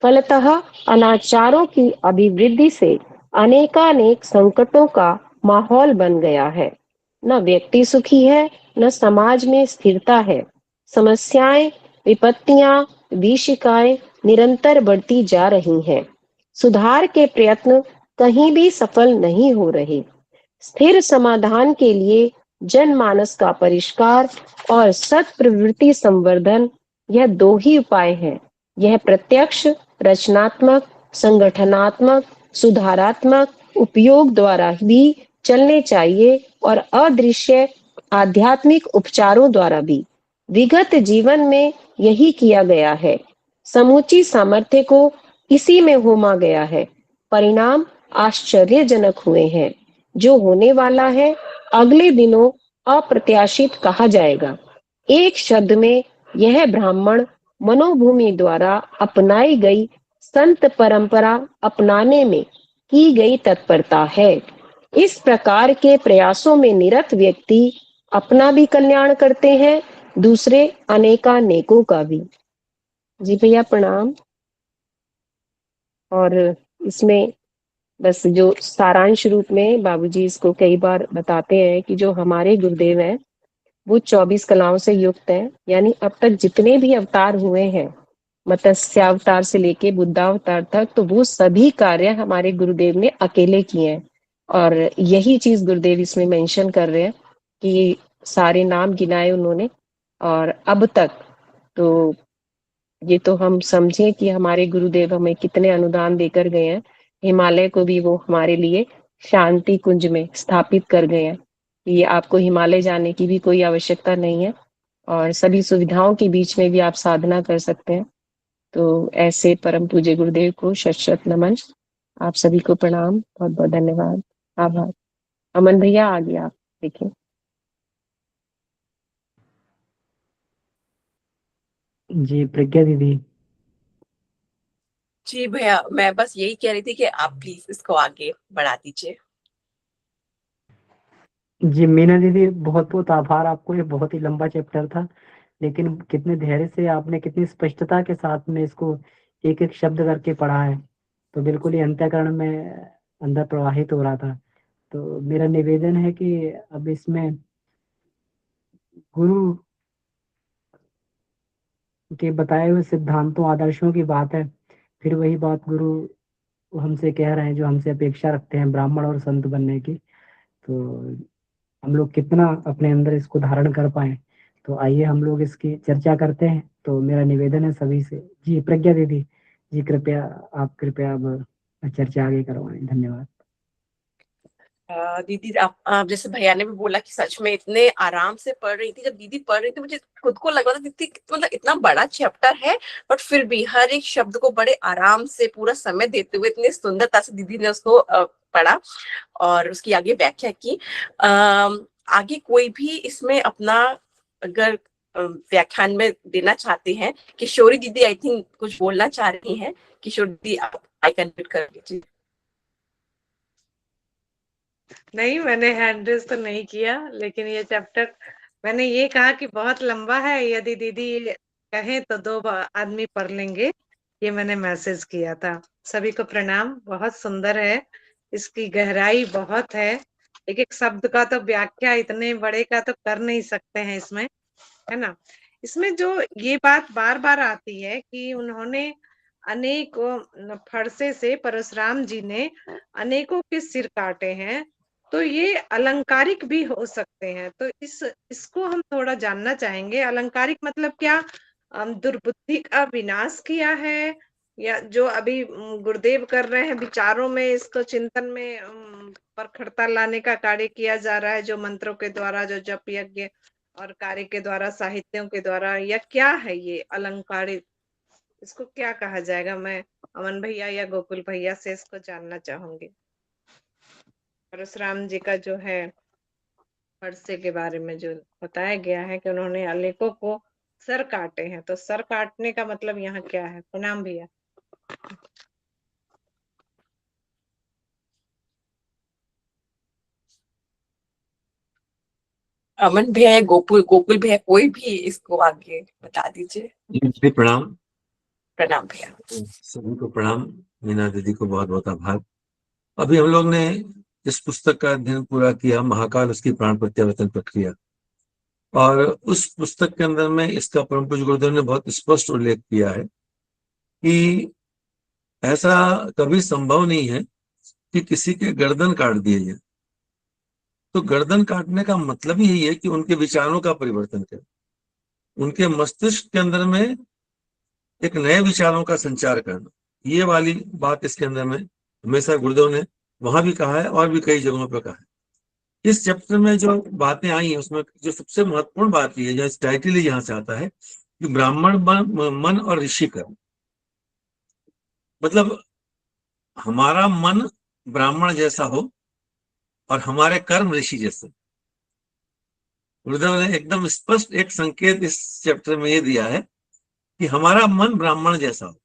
फलतः अनाचारों की अभिवृद्धि से अनेकानेक संकटों का माहौल बन गया है। न व्यक्ति सुखी है, न समाज में स्थिरता है। समस्याएं, विपत्तियां, विशिकाएं निरंतर बढ़ती जा रही हैं। सुधार के प्रयत्न कहीं भी सफल नहीं हो रहे। स्थिर समाधान के लिए जनमानस का परिष्कार और सत प्रवृत्ति संवर्धन, यह 2 ही उपाय हैं। यह प्रत्यक्ष, रचनात्मक, संगठनात्मक, सुधारात्मक उपयोग द्वारा भी चलने चाहिए और अदृश्य आध्यात्मिक उपचारों द्वारा भी। विगत जीवन में यही किया गया है। समूची सामर्थ्य को इसी में होमा गया है। परिणाम आश्चर्यजनक हुए हैं। जो होने वाला है अगले दिनों अप्रत्याशित कहा जाएगा। एक शब्द में यह ब्राह्मण मनोभूमि द्वारा अपनाई गई संत परंपरा अपनाने में की गई तत्परता है। इस प्रकार के प्रयासों में निरत व्यक्ति अपना भी कल्याण करते हैं, दूसरे अनेकानेकों का भी। जी भैया प्रणाम। और इसमें बस जो सारांश रूप में बाबूजी इसको कई बार बताते हैं कि जो हमारे गुरुदेव हैं वो 24 कलाओं से युक्त है। यानी अब तक जितने भी अवतार हुए हैं, मत्स्यावतार से लेके बुद्धावतार तक, तो वो सभी कार्य हमारे गुरुदेव ने अकेले किए हैं। और यही चीज गुरुदेव इसमें मेंशन कर रहे हैं कि सारे नाम गिनाए उन्होंने। और अब तक तो ये तो हम समझें कि हमारे गुरुदेव हमें कितने अनुदान देकर गए हैं। हिमालय को भी वो हमारे लिए शांति कुंज में स्थापित कर गए हैं। ये आपको हिमालय जाने की भी कोई आवश्यकता नहीं है और सभी सुविधाओं के बीच में भी आप साधना कर सकते हैं। तो ऐसे परम पूज्य गुरुदेव को शत शत नमन। आप सभी को प्रणाम, बहुत बहुत धन्यवाद, आभार। अमन भैया आगे आप देखिए। जी प्रज्ञा दीदी। जी भैया, मैं बस यही कह रही थी कि आप प्लीज इसको आगे बढ़ा दीजिए। जी मीना दीदी, बहुत बहुत आभार आपको, ये बहुत ही लंबा चैप्टर था, लेकिन कितने धैर्य से आपने कितनी स्पष्टता के साथ में इसको एक एक शब्द करके पढ़ा है, तो बिल्कुल ही अंतःकरण में अंदर प्रवाहित हो रहा था। तो मेरा निवेदन है कि अब इसमें गुरु के बताए हुए सिद्धांतों आदर्शों की बात है, फिर वही बात गुरु हमसे कह रहे हैं जो हमसे अपेक्षा रखते हैं ब्राह्मण और संत बनने की। तो हम लोग कितना अपने अंदर इसको धारण कर पाए, तो आइए हम लोग इसकी चर्चा करते हैं। तो मेरा निवेदन है सभी से। जी प्रज्ञा दीदी, जी कृपया, आप कृपया अब चर्चा आगे करवाएं। धन्यवाद। दीदी, आप जैसे भैया ने भी बोला कि सच में इतने आराम से पढ़ रही थी, जब दीदी पढ़ रही थी मुझे खुद को लग रहा था दीदी मतलब इतना बड़ा चैप्टर है, बट फिर भी हर एक शब्द को बड़े आराम से पूरा समय देते हुए इतनी सुंदरता से दीदी ने उसको पढ़ा और उसकी आगे व्याख्या की। आगे कोई भी इसमें अपना अगर व्याख्यान में देना चाहते हैं, किशोरी दीदी आई थिंक कुछ बोलना चाह रही हैं। किशोरी दीदी, आप आई कन्वर्ट कर लीजिए। नहीं, मैंने हैंड रेज तो नहीं किया, लेकिन ये चैप्टर मैंने ये कहा कि बहुत लंबा है, यदि दीदी कहें तो दो आदमी पढ़ लेंगे, ये मैंने मैसेज किया था। सभी को प्रणाम। बहुत सुंदर है, इसकी गहराई बहुत है, एक एक शब्द का तो व्याख्या इतने बड़े का तो कर नहीं सकते हैं इसमें, है ना। इसमें जो ये बात बार बार आती है कि उन्होंने अनेक फरसे से परशुराम जी ने अनेकों के सिर काटे हैं, तो ये अलंकारिक भी हो सकते हैं। तो इसको हम थोड़ा जानना चाहेंगे। अलंकारिक मतलब क्या? दुर्बुद्धि का विनाश किया है, या जो अभी गुरुदेव कर रहे हैं विचारों में, इसको चिंतन में प्रखरता लाने का कार्य किया जा रहा है, जो मंत्रों के द्वारा, जो जप यज्ञ और कार्य के द्वारा, साहित्यों के द्वारा, या क्या है ये अलंकारिक? इसको क्या कहा जाएगा? मैं अमन भैया या गोकुल भैया से इसको जानना चाहूंगी। परशुराम जी का जो है फरसे के बारे में जो बताया गया है कि उन्होंने अनेकों को सर काटे हैं, तो सर काटने का मतलब यहाँ क्या है? प्रणाम भैया। अमन भैया या गोकुल भैया, कोई भी इसको आगे बता दीजिए। जी प्रणाम। प्रणाम भैया। सभी को प्रणाम। मीना दीदी को बहुत बहुत आभार। अभी हम लोग ने इस पुस्तक का अध्ययन पूरा किया, महाकाल उसकी प्राण प्रत्यावर्तन प्रक्रिया, और उस पुस्तक के अंदर में इसका परम पूज्य गुरुदेव ने बहुत स्पष्ट उल्लेख किया है कि ऐसा कभी संभव नहीं है कि किसी के गर्दन काट दिए जाए। तो गर्दन काटने का मतलब ही यही है कि उनके विचारों का परिवर्तन करें, उनके मस्तिष्क के अंदर में एक नए विचारों का संचार करना। ये वाली बात इसके अंदर में हमेशा गुरुदेव ने वहां भी कहा है और भी कई जगहों पर कहा है। इस चैप्टर में जो बातें आई हैं उसमें जो सबसे महत्वपूर्ण बात ये है, जो टाइटल ही यहाँ से आता है कि ब्राह्मण मन और ऋषि कर्म। मतलब हमारा मन ब्राह्मण जैसा हो और हमारे कर्म ऋषि जैसे। गुरुदेव ने एकदम स्पष्ट एक संकेत इस चैप्टर में ये दिया है कि हमारा मन ब्राह्मण जैसा हो।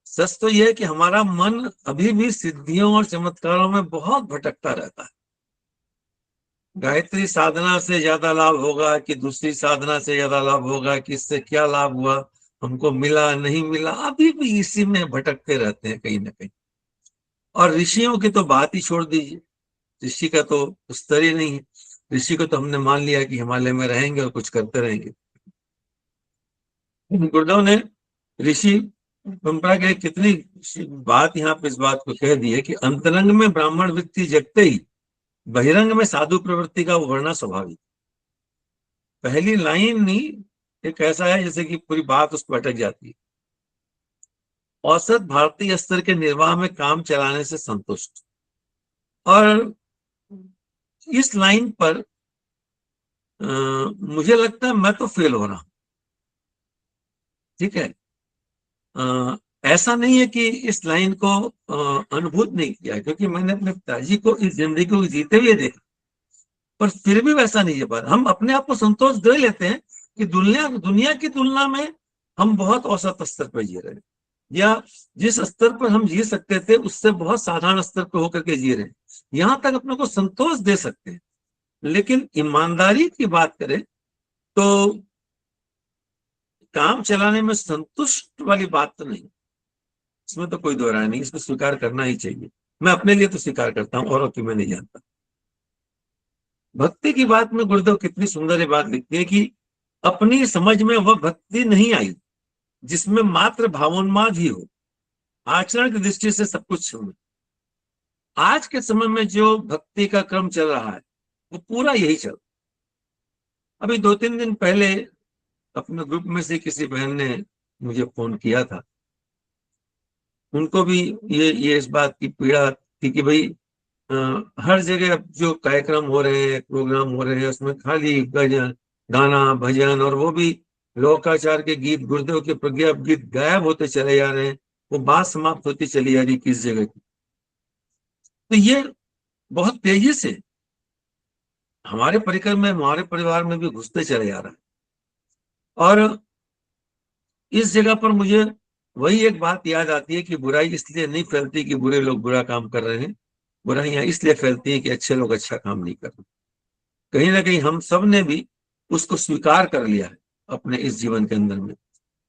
सच तो यह है कि हमारा मन अभी भी सिद्धियों और चमत्कारों में बहुत भटकता रहता है। गायत्री साधना से ज्यादा लाभ होगा कि दूसरी साधना से ज्यादा लाभ होगा, कि इससे क्या लाभ हुआ, हमको मिला नहीं मिला, अभी भी इसी में भटकते रहते हैं कहीं ना कहीं। और ऋषियों की तो बात ही छोड़ दीजिए, ऋषि का तो स्तर ही नहीं है। ऋषि को तो हमने मान लिया कि हिमालय में रहेंगे और कुछ करते रहेंगे। गुरुदेव ने ऋषि परंपरा के कितनी बात यहाँ पे इस बात को कह दी है कि अंतरंग में ब्राह्मण वृत्ति जगते ही बहिरंग में साधु प्रवृत्ति का उभरना स्वाभाविक। पहली लाइन ही एक ऐसा है जैसे कि पूरी बात उस पर अटक जाती है। औसत भारतीय स्तर के निर्वाह में काम चलाने से संतुष्ट। और इस लाइन पर मुझे लगता है मैं तो फेल हो रहा हूं। ठीक है, ऐसा नहीं है कि इस लाइन को अनुभूत नहीं किया, क्योंकि मैंने अपने पिताजी को इस जिंदगी को जीते हुए देखा, पर फिर भी वैसा नहीं है। बात हम अपने आप को संतोष दे लेते हैं कि दुनिया की तुलना में हम बहुत औसत स्तर पर जी रहे हैं, या जिस स्तर पर हम जी सकते थे उससे बहुत साधारण स्तर पर होकर के जी रहे हैं। यहां तक अपने को संतोष दे सकते हैं, लेकिन ईमानदारी की बात करें तो काम चलाने में संतुष्ट वाली बात तो नहीं, इसमें तो कोई दो राय नहीं, इसको स्वीकार करना ही चाहिए। मैं अपने लिए तो स्वीकार करता हूं, औरों की मैं नहीं जानता। भक्ति की बात में गुरुदेव कितनी सुंदर ये बात लिखती है कि अपनी समझ में वह भक्ति नहीं आई जिसमें मात्र भावोन्माद ही हो, आचरण की दृष्टि से सब कुछ हो। आज के समय में जो भक्ति का क्रम चल रहा है वो पूरा यही चल। अभी 2-3 दिन पहले अपने ग्रुप में से किसी बहन ने मुझे फोन किया था, उनको भी ये इस बात की पीड़ा थी कि भाई हर जगह जो कार्यक्रम हो रहे हैं, प्रोग्राम हो रहे हैं, उसमें खाली भजन, गाना, भजन, और वो भी लोकाचार के गीत, गुरुदेव के प्रज्ञा गीत गायब होते चले जा रहे हैं, वो बात समाप्त होती चली जा रही किस जगह की। तो ये बहुत तेजी से हमारे परिकर में, हमारे परिवार में भी घुसते चले जा रहा है। और इस जगह पर मुझे वही एक बात याद आती है कि बुराई इसलिए नहीं फैलती कि बुरे लोग बुरा काम कर रहे हैं, बुराइयां इसलिए फैलती हैं कि अच्छे लोग अच्छा काम नहीं कर रहे। कहीं ना कहीं हम सब ने भी उसको स्वीकार कर लिया है अपने इस जीवन के अंदर में,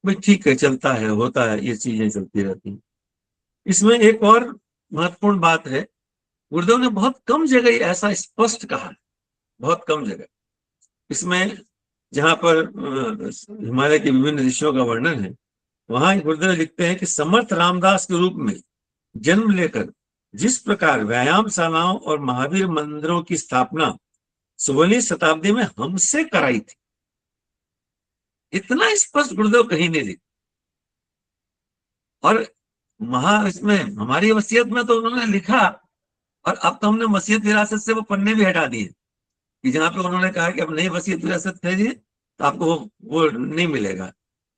भाई ठीक है, चलता है, होता है, ये चीजें चलती रहती हैं। इसमें एक और महत्वपूर्ण बात है, गुरुदेव ने बहुत कम जगह ऐसा स्पष्ट कहा है, बहुत कम जगह। इसमें जहां पर हिमालय के विभिन्न ऋषियों का वर्णन है, वहां गुरुदेव लिखते हैं कि समर्थ रामदास के रूप में जन्म लेकर जिस प्रकार व्यायामशालाओं और महावीर मंदिरों की स्थापना 16वीं शताब्दी में हमसे कराई थी, इतना स्पष्ट गुरुदेव कहीं नहीं लिखा। और इसमें हमारी वसीयत में तो उन्होंने लिखा, और अब तो हमने वसीयत विरासत से वो पन्ने भी हटा दिए कि जहां पे उन्होंने कहा कि अब नई वसीयत विरासत भेजिए तो आपको वो नहीं मिलेगा,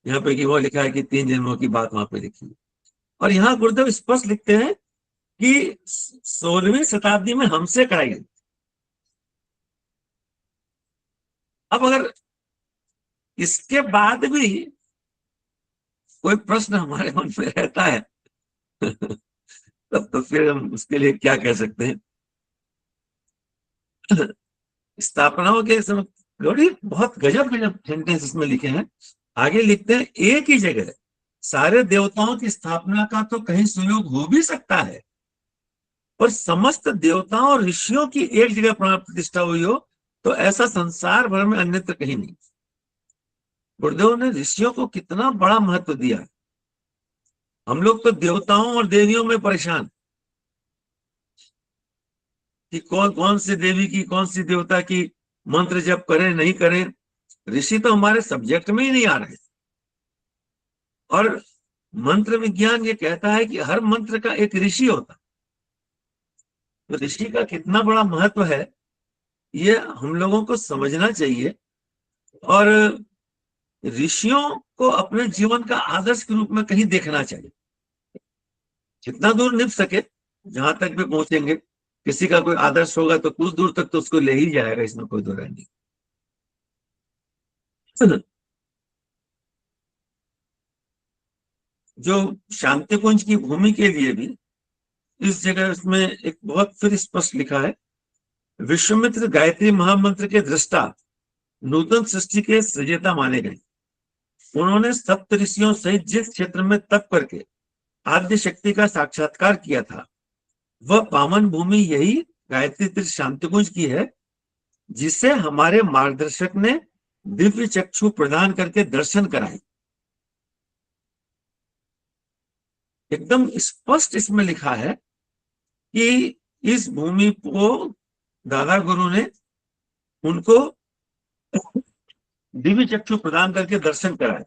यहाँ पे कि वो लिखा है कि 3 जन्मों की बात वहां पे लिखी है। और यहाँ गुरुदेव स्पष्ट लिखते हैं कि 16वीं शताब्दी में हमसे कराई गई। अब अगर इसके बाद भी कोई प्रश्न हमारे मन में रहता है तब तो फिर हम उसके लिए क्या कह सकते हैं। स्थापनाओं के समय बहुत गजब सेंटेंस इसमें लिखे हैं। आगे लिखते हैं, एक ही जगह सारे देवताओं की स्थापना का तो कहीं संयोग हो भी सकता है, पर समस्त देवताओं और ऋषियों की एक जगह प्राण प्रतिष्ठा हुई हो तो ऐसा संसार भर में अन्यत्र कहीं नहीं। गुरुदेव ने ऋषियों को कितना बड़ा महत्व दिया है। हम लोग तो देवताओं और देवियों में परेशान कि कौन सी देवी की, कौन सी देवता की मंत्र जप करें नहीं करें। ऋषि तो हमारे सब्जेक्ट में ही नहीं आ रहे। और मंत्र विज्ञान ये कहता है कि हर मंत्र का एक ऋषि होता, तो ऋषि का कितना बड़ा महत्व है ये हम लोगों को समझना चाहिए, और ऋषियों को अपने जीवन का आदर्श के रूप में कहीं देखना चाहिए। जितना दूर निभ सके, जहां तक भी पहुंचेंगे, किसी का कोई आदर्श होगा तो कुछ दूर तक तो उसको ले ही जाएगा, इसमें कोई दो राय नहीं। जो शांति कुंज की भूमि के लिए भी इस जगह इसमें एक बहुत फिर स्पष्ट लिखा है, विश्वामित्र गायत्री महामंत्र के दृष्टा, नूतन सृष्टि के सृजता माने गए। उन्होंने सप्त ऋषियों सहित जिस क्षेत्र में तप करके आद्य शक्ति का साक्षात्कार किया था, वह पावन भूमि यही गायत्री तीर्थ शांतिकुंज की है, जिसे हमारे मार्गदर्शक ने दिव्य चक्षु प्रदान करके दर्शन कराए। एकदम स्पष्ट इसमें लिखा है कि इस भूमि को दादा गुरु ने उनको दिव्य चक्षु प्रदान करके दर्शन कराए।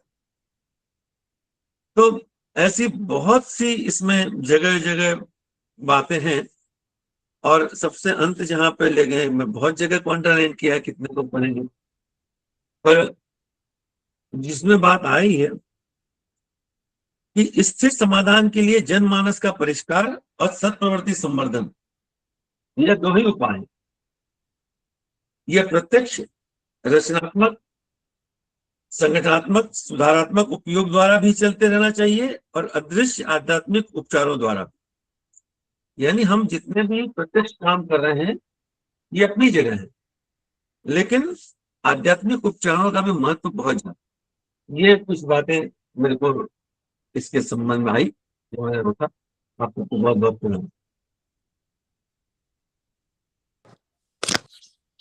तो ऐसी बहुत सी इसमें जगह जगह बातें हैं। और सबसे अंत जहां पे ले गए, मैं बहुत जगह को अंडरलाइन किया है, कितने को पढ़ेंगे, पर जिसमें बात आई है कि स्थिर समाधान के लिए जनमानस का परिष्कार और सत्प्रवृत्ति संवर्धन, यह दो ही उपाय हैं। यह प्रत्यक्ष, रचनात्मक संगठनात्मक सुधारात्मक उपयोग द्वारा भी चलते रहना चाहिए और अदृश्य आध्यात्मिक उपचारों द्वारा भी। यानी हम जितने भी प्रत्यक्ष काम कर रहे हैं ये अपनी जगह है, लेकिन आध्यात्मिक उपचारों का भी महत्व बहुत ज्यादा। ये कुछ बातें मेरे को इसके संबंध में आई जो मैंने रखा। आपको बहुत बहुत धन्यवाद।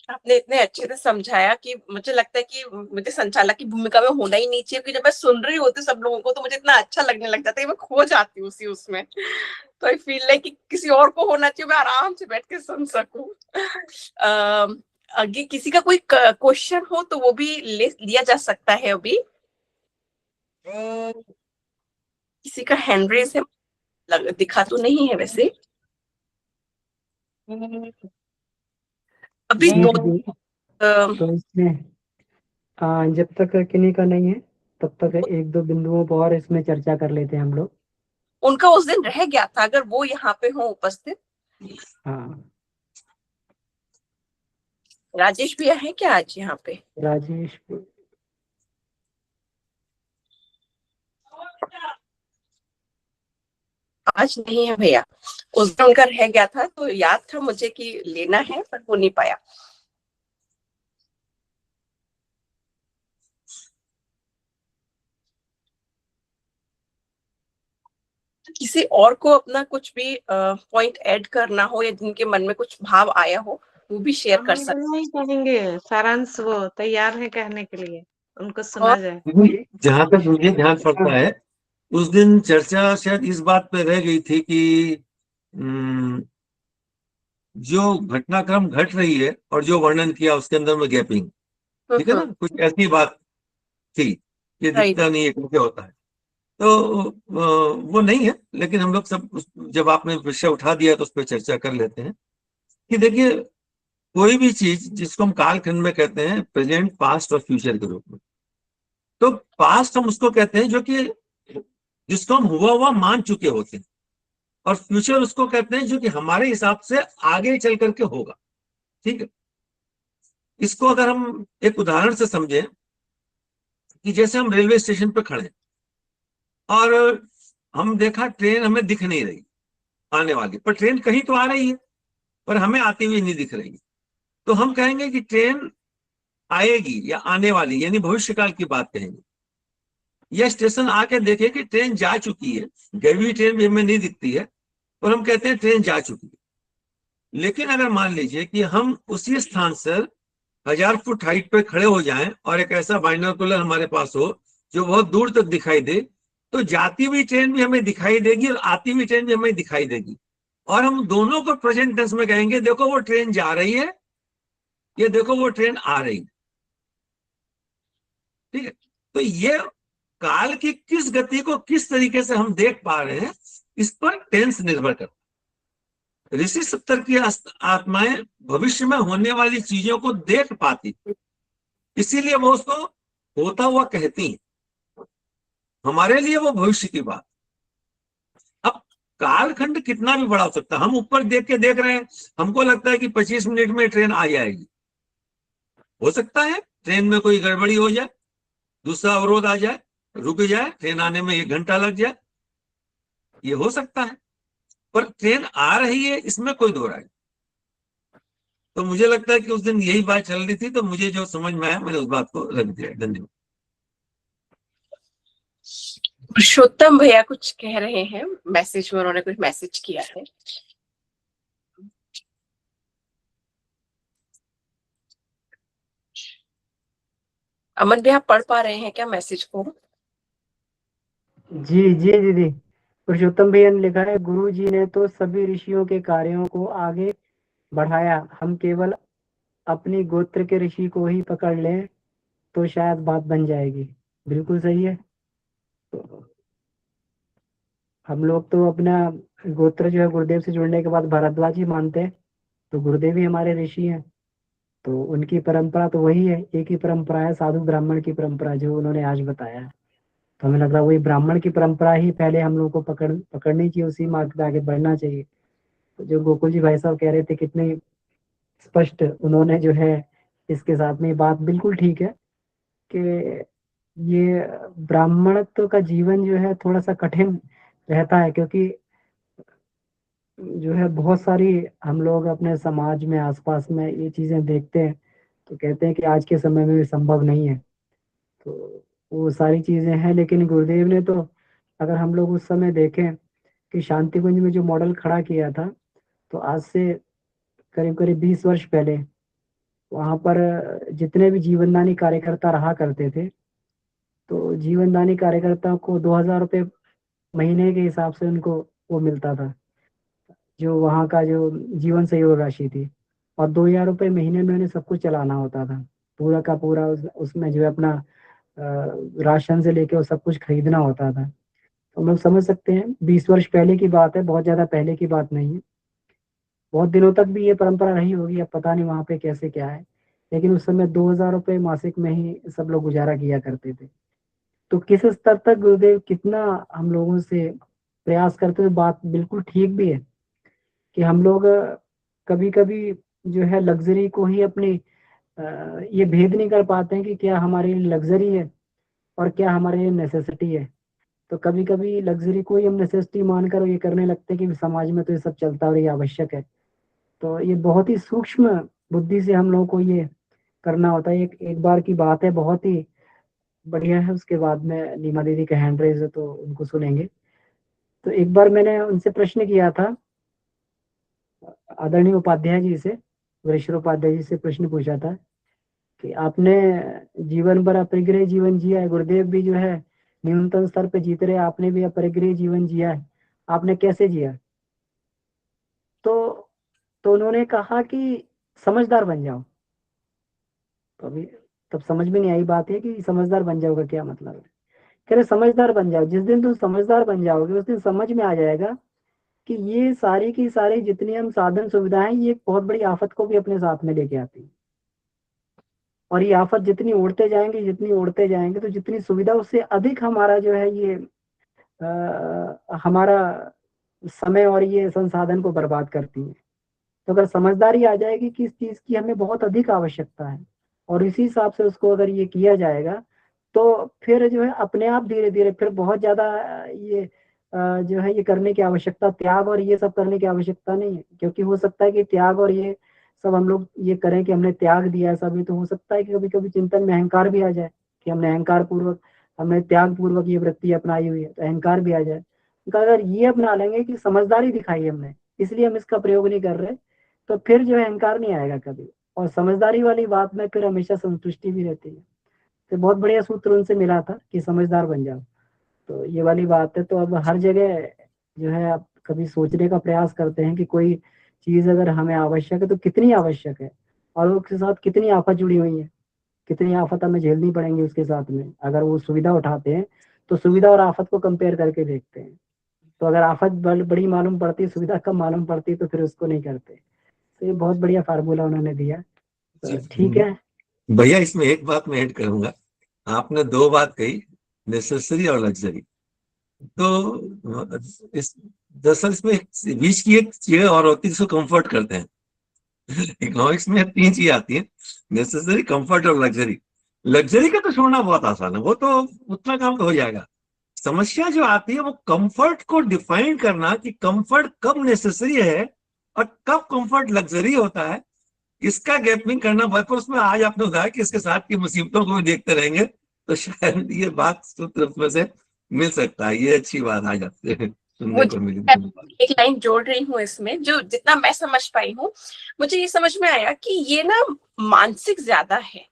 आपने इतने अच्छे से समझाया कि मुझे लगता है कि मुझे संचालक की भूमिका में होना ही नहीं चाहिए, क्योंकि जब मैं सुन रही होती सब लोगों को तो मुझे इतना अच्छा लगने लग जाता है कि मैं खो जाती हूँ उसी उसमें। तो आई फील लाइक कि किसी और को होना चाहिए, मैं आराम से बैठ के सुन सकूं। आगे किसी का कोई क्वेश्चन हो तो वो भी लिया जा सकता है। अभी किसी का हैंड रेज है, दिखा तो नहीं है वैसे। अभी जी दो दीदी, तो इसमें जब तक किन्हीं का नहीं है तब तक एक दो बिंदुओं पर और इसमें चर्चा कर लेते हैं हम लोग। उनका उस दिन रह गया था, अगर वो यहाँ पे हो उपस्थित। हाँ, राजेश भैया है क्या आज यहाँ पे? राजेश, आज नहीं है भैया, उस दिन उनका रह गया था तो याद था मुझे कि लेना है, पर हो नहीं पाया। किसी और को अपना कुछ भी पॉइंट ऐड करना हो या जिनके मन में कुछ भाव आया हो वो भी शेयर कर हम सकते दोनों ही कहेंगे, सारांश वो तैयार है कहने के लिए, उनको सुना और जाए। जहां तक मुझे ध्यान पड़ता है उस दिन चर्चा शायद इस बात पे रह गई थी कि जो घटनाक्रम घट रही है और जो वर्णन किया उसके अंदर में गैपिंग, ठीक है ना, कुछ ऐसी बात थी। ये दिखता नहीं है कैसे होता है, तो वो नहीं है। लेकिन हम लोग सब जब आपने विषय उठा दिया तो उस पर चर्चा कर लेते हैं कि देखिए कोई भी चीज जिसको हम कालखंड में कहते हैं प्रेजेंट, पास्ट और फ्यूचर के रूप में, तो पास्ट हम उसको कहते हैं जो कि जिसको हम हुआ हुआ मान चुके होते हैं, और फ्यूचर उसको कहते हैं जो कि हमारे हिसाब से आगे चल करके होगा। ठीक है, इसको अगर हम एक उदाहरण से समझें कि जैसे हम रेलवे स्टेशन पर खड़े हैं और हम देखा ट्रेन हमें दिख नहीं रही आने वाली, पर ट्रेन कहीं तो आ रही है पर हमें आती हुई नहीं दिख रही, तो हम कहेंगे कि ट्रेन आएगी या आने वाली, यानी भविष्यकाल की बात कहेंगे। यह स्टेशन आके देखे कि ट्रेन जा चुकी है, गई हुई ट्रेन भी हमें नहीं दिखती है और हम कहते हैं ट्रेन जा चुकी है। लेकिन अगर मान लीजिए कि हम उसी स्थान से 1000 फुट हाइट पे खड़े हो जाएं और एक ऐसा बाइनोकुलर हमारे पास हो जो बहुत दूर तक दिखाई दे, तो जाती हुई ट्रेन भी हमें दिखाई देगी और आती हुई ट्रेन भी हमें दिखाई देगी, और हम दोनों को प्रेजेंट टेंस में कहेंगे देखो वो ट्रेन जा रही है, ये देखो वो ट्रेन आ रही है। ठीक है, तो ये काल की किस गति को किस तरीके से हम देख पा रहे हैं इस पर टेंस निर्भर करता है। ऋषि सप्तर की आत्माएं भविष्य में होने वाली चीजों को देख पाती, इसीलिए वो उसको होता हुआ कहती हैं। हमारे लिए वो भविष्य की बात। अब कालखंड कितना भी बड़ा हो सकता है, हम ऊपर देख के देख रहे हैं, हमको लगता है कि 25 मिनट में ट्रेन आ जाएगी, हो सकता है ट्रेन में कोई गड़बड़ी हो जाए, दूसरा अवरोध आ जाए, रुक जाए, ट्रेन आने में 1 घंटा लग जाए, ये हो सकता है, पर ट्रेन आ रही है इसमें कोई दो राय। तो मुझे लगता है कि उस दिन यही बात चल रही थी, तो मुझे जो समझ में आया मैंने उस बात को रख दिया। धन्यवाद। पुरुषोत्तम भैया कुछ कह रहे हैं, मैसेज में उन्होंने कुछ मैसेज किया है। अमन भैया पढ़ पा रहे हैं क्या मैसेज को? जी जी दीदी, पुरुषोत्तम भैया ने लिखा है, गुरु जी ने तो सभी ऋषियों के कार्यों को आगे बढ़ाया, हम केवल अपनी गोत्र के ऋषि को ही पकड़ लें तो शायद बात बन जाएगी। बिल्कुल सही है। तो हम लोग तो अपना गोत्र जो है गुरुदेव से जुड़ने के बाद भारद्वाज ही मानते हैं, तो गुरुदेव ही हमारे ऋषि हैं, तो उनकी परंपरा तो वही है, एक ही परंपरा है, साधु ब्राह्मण की परंपरा जो उन्होंने आज बताया है। तो हमें लग रहा है वही ब्राह्मण की परंपरा ही पहले हम लोग को पकड़नी चाहिए, उसी मार्ग पे आगे बढ़ना चाहिए। तो जो गोकुल जी भाई साहब कह रहे थे कितने स्पष्ट उन्होंने जो है इसके साथ में बात बिल्कुल ठीक है कि ये ब्राह्मणत्व का जीवन जो है थोड़ा सा कठिन रहता है, क्योंकि जो है बहुत सारी हम लोग अपने समाज में आसपास में ये चीजें देखते हैं तो कहते हैं कि आज के समय में भी संभव नहीं है। तो वो सारी चीजें हैं, लेकिन गुरुदेव ने तो, अगर हम लोग उस समय देखें कि शांति कुंज में जो मॉडल खड़ा किया था, तो आज से करीब करीब 20 वर्ष पहले वहां पर जितने भी जीवनदानी कार्यकर्ता रहा करते थे, तो जीवनदानी कार्यकर्ताओं को 2,000 रुपये महीने के हिसाब से उनको वो मिलता था, जो वहाँ का जो जीवन सहयोग राशि थी। और 2,000 रुपये महीने में उन्हें सब कुछ चलाना होता था, पूरा का पूरा उसमें जो है अपना राशन से लेके वो सब कुछ खरीदना होता था। तो हम लोग समझ सकते हैं 20 वर्ष पहले की बात है, बहुत ज्यादा पहले की बात नहीं है। बहुत दिनों तक भी ये परंपरा रही होगी, अब पता नहीं वहाँ पे कैसे क्या है, लेकिन उस समय 2,000 रुपये मासिक में ही सब लोग गुजारा किया करते थे। तो किस स्तर तक गुरुदेव कितना हम लोगों से प्रयास करते हुए, बात बिल्कुल ठीक भी है कि हम लोग कभी कभी जो है लग्जरी को ही अपनी ये भेद नहीं कर पाते हैं कि क्या हमारे लिए लग्जरी है और क्या हमारे लिए नेसेसिटी है। तो कभी कभी लग्जरी को ही हम नेसेसिटी मानकर ये करने लगते हैं कि समाज में तो ये सब चलता है और ये आवश्यक है। तो ये बहुत ही सूक्ष्म बुद्धि से हम लोगों को ये करना होता है। एक बार की बात है, बहुत ही बढ़िया है, उसके बाद में नीमा दीदी का हैंड रेज है तो उनको सुनेंगे। तो एक बार मैंने उनसे प्रश्न किया था, आदरणीय उपाध्याय जी से, वरिष्ठ उपाध्याय जी से प्रश्न पूछा था कि आपने जीवन भर अपरिग्रही जीवन जिया है, गुरुदेव भी जो है न्यूनतम स्तर पे जीत रहे, आपने भी अपरिग्रही जीवन जिया है, आपने कैसे जिया? तो उन्होंने कहा कि समझदार बन जाओ। तो अभी तब समझ में नहीं आई बात है कि समझदार बन जाओगे क्या मतलब है। कह रहे समझदार बन जाओ, जिस दिन तुम समझदार बन जाओगे उस दिन समझ में आ जाएगा कि ये सारी की सारी जितनी हम साधन सुविधाएं, ये एक बहुत बड़ी आफत को भी अपने साथ में लेके आती है। और ये आफत जितनी उड़ते जाएंगे तो जितनी सुविधा, उससे अधिक हमारा जो है ये हमारा समय और ये संसाधन को बर्बाद करती है। तो अगर समझदारी आ जाएगी कि इस चीज की हमें बहुत अधिक आवश्यकता है और इसी हिसाब से उसको अगर ये किया जाएगा, तो फिर जो है अपने आप धीरे धीरे फिर बहुत ज्यादा ये जो है ये करने की आवश्यकता, त्याग और ये सब करने की आवश्यकता नहीं है। क्योंकि हो सकता है कि त्याग और ये सब हम लोग ये करें कि हमने त्याग दिया है सभी, तो हो सकता है कि कभी कभी चिंतन में अहंकार भी आ जाए कि हमने त्याग पूर्वक ये वृत्ति अपनाई हुई है, तो अहंकार भी आ जाए। तो अगर ये अपना लेंगे कि समझदारी दिखाई हमने, इसलिए हम इसका प्रयोग नहीं कर रहे, तो फिर जो है अहंकार नहीं आएगा कभी। और समझदारी वाली बात में फिर हमेशा संतुष्टि भी रहती है। तो बहुत बढ़िया सूत्र उनसे मिला था कि समझदार बन जाओ। तो ये वाली बात है। तो अब हर जगह जो है आप कभी सोचने का प्रयास करते हैं कि कोई चीज अगर हमें आवश्यक है तो कितनी आवश्यक है और उसके साथ कितनी आफत जुड़ी हुई है, कितनी आफत हमें झेलनी पड़ेंगी उसके साथ में। अगर वो सुविधा उठाते हैं तो सुविधा और आफत को कंपेयर करके देखते हैं। तो अगर आफत बड़ी मालूम पड़ती है, सुविधा कम मालूम पड़ती है, तो फिर उसको नहीं करते। तो ये बहुत बढ़िया फार्मूला उन्होंने दिया। तो ठीक है भैया, इसमें एक बात मैं ऐड करूंगा। आपने दो बात कही, नेसेसरी और लग्जरी। तो इस दरअसल इसमें बीच की एक चीज और होती है जिसको कंफर्ट करते हैं। इकोनॉमिक्स में 3 चीजें आती हैं, नेसेसरी, कंफर्ट और लग्जरी। लग्जरी का तो छोड़ना बहुत आसान है, वो तो उतना काम तो हो जाएगा। समस्या जो आती है वो कंफर्ट को डिफाइन करना कि कंफर्ट कब नेसेसरी है और कब कंफर्ट लग्जरी होता है, इसका गैपिंग करना। पर उसमें आज आपने बताया कि इसके साथ की मुसीबतों को भी देखते रहेंगे तो शायद ये बात सूत्र में से मिल सकता है। ये अच्छी बात आज आपसे सुनने को मिली। एक लाइन जोड़ रही हूँ इसमें, जो जितना मैं समझ पाई हूँ, मुझे ये समझ में आया कि ये ना मानसिक ज्यादा है।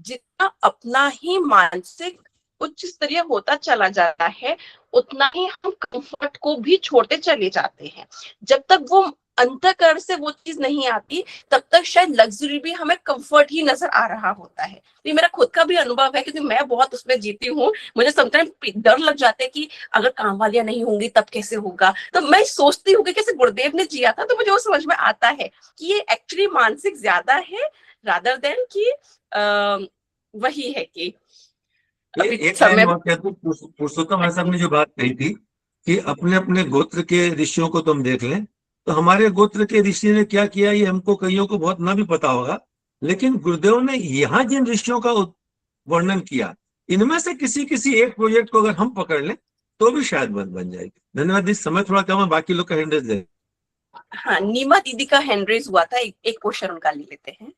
जितना अपना ही मानसिक उच्च स्तरीय होता चला जाता है, उतना ही हम कंफर्ट को भी छोड़ते चले जाते हैं। जब तक वो अंतःकरण से वो चीज नहीं आती, तब तक शायद लग्जरी भी हमें कंफर्ट ही नजर आ रहा होता है। तो ये मेरा खुद का भी अनुभव है, क्योंकि मैं बहुत उसमें जीती हूँ। मुझे समटाइम डर लग जाता है कि अगर काम वालियां नहीं होंगी तब कैसे होगा। तो मैं सोचती हूँ कि कैसे गुरुदेव ने जिया था, तो मुझे वो समझ में आता है कि ये एक्चुअली मानसिक ज्यादा है रादर देन कि वही है कि एक लाइन और कहते पुरुषोत्तम भाई साहब ने जो बात कही थी कि अपने अपने गोत्र के ऋषियों को तुम देख लें, तो हमारे गोत्र के ऋषि ने क्या किया ये हमको कईयों को बहुत ना भी पता होगा, लेकिन गुरुदेव ने यहाँ जिन ऋषियों का वर्णन किया इनमें से किसी किसी एक प्रोजेक्ट को अगर हम पकड़ लें तो भी शायद बन जाएगी। धन्यवाद। इस समय थोड़ा कम है, बाकी लोग का हैंड दे। हाँ, नीमा दीदी का हैंड रेज हुआ था, एक क्वेश्चन उनका ले लेते हैं।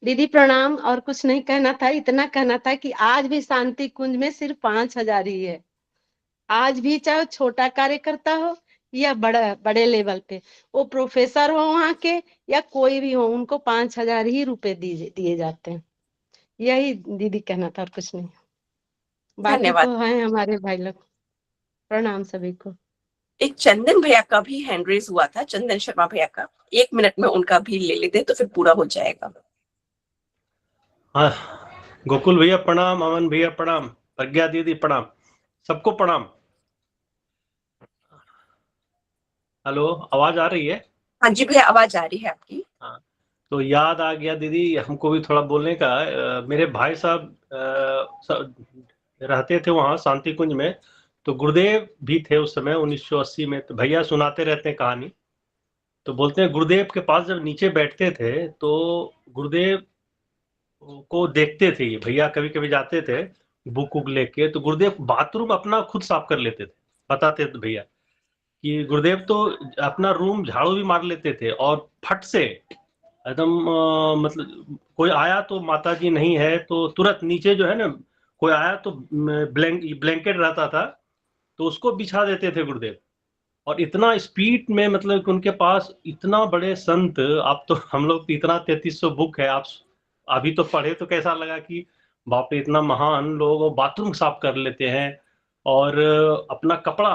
दीदी प्रणाम। और कुछ नहीं कहना था, इतना कहना था कि आज भी शांति कुंज में सिर्फ 5,000 ही है। आज भी चाहे छोटा कार्यकर्ता हो या बड़े लेवल पे, वो प्रोफेसर हो वहां के या कोई भी हो, उनको 5,000 ही रुपए दिए जाते हैं। यही दीदी कहना था और कुछ नहीं। बाकी धन्यवाद। तो है हमारे भाई लोग। प्रणाम सभी को। एक चंदन भैया का भी हैंड रेज हुआ था, चंदन शर्मा भैया का, 1 मिनट में उनका भी ले लेते तो फिर पूरा हो जाएगा। हाँ, गोकुल भैया प्रणाम, अमन भैया प्रणाम, प्रज्ञा दीदी प्रणाम, सबको प्रणाम। हेलो, आवाज आ रही है? हाँ जी भैया, आवाज आ रही है आपकी। हाँ, तो याद आ गया दीदी हमको भी थोड़ा बोलने का। मेरे भाई साहब रहते थे वहाँ शांति कुंज में, तो गुरुदेव भी थे उस समय 1980 में। तो भैया सुनाते रहते हैं कहानी, तो बोलते हैं गुरुदेव के पास जब नीचे बैठते थे तो गुरुदेव को देखते थे। ये भैया कभी कभी जाते थे बुक उक लेके, तो गुरुदेव बाथरूम अपना खुद साफ कर लेते थे। बताते थे भैया कि गुरुदेव तो अपना रूम झाड़ू भी मार लेते थे, और फट से एकदम मतलब कोई आया तो माता जी नहीं है तो तुरंत नीचे जो है ना, कोई आया तो ब्लैंकेट रहता था तो उसको बिछा देते थे गुरुदेव। और इतना स्पीड में, मतलब कि उनके पास इतना बड़े संत। आप तो, हम लोग इतना 3300 बुक है, आप अभी तो पढ़े तो कैसा लगा कि बाप रे इतना महान लोग बाथरूम साफ कर लेते हैं। और अपना कपड़ा,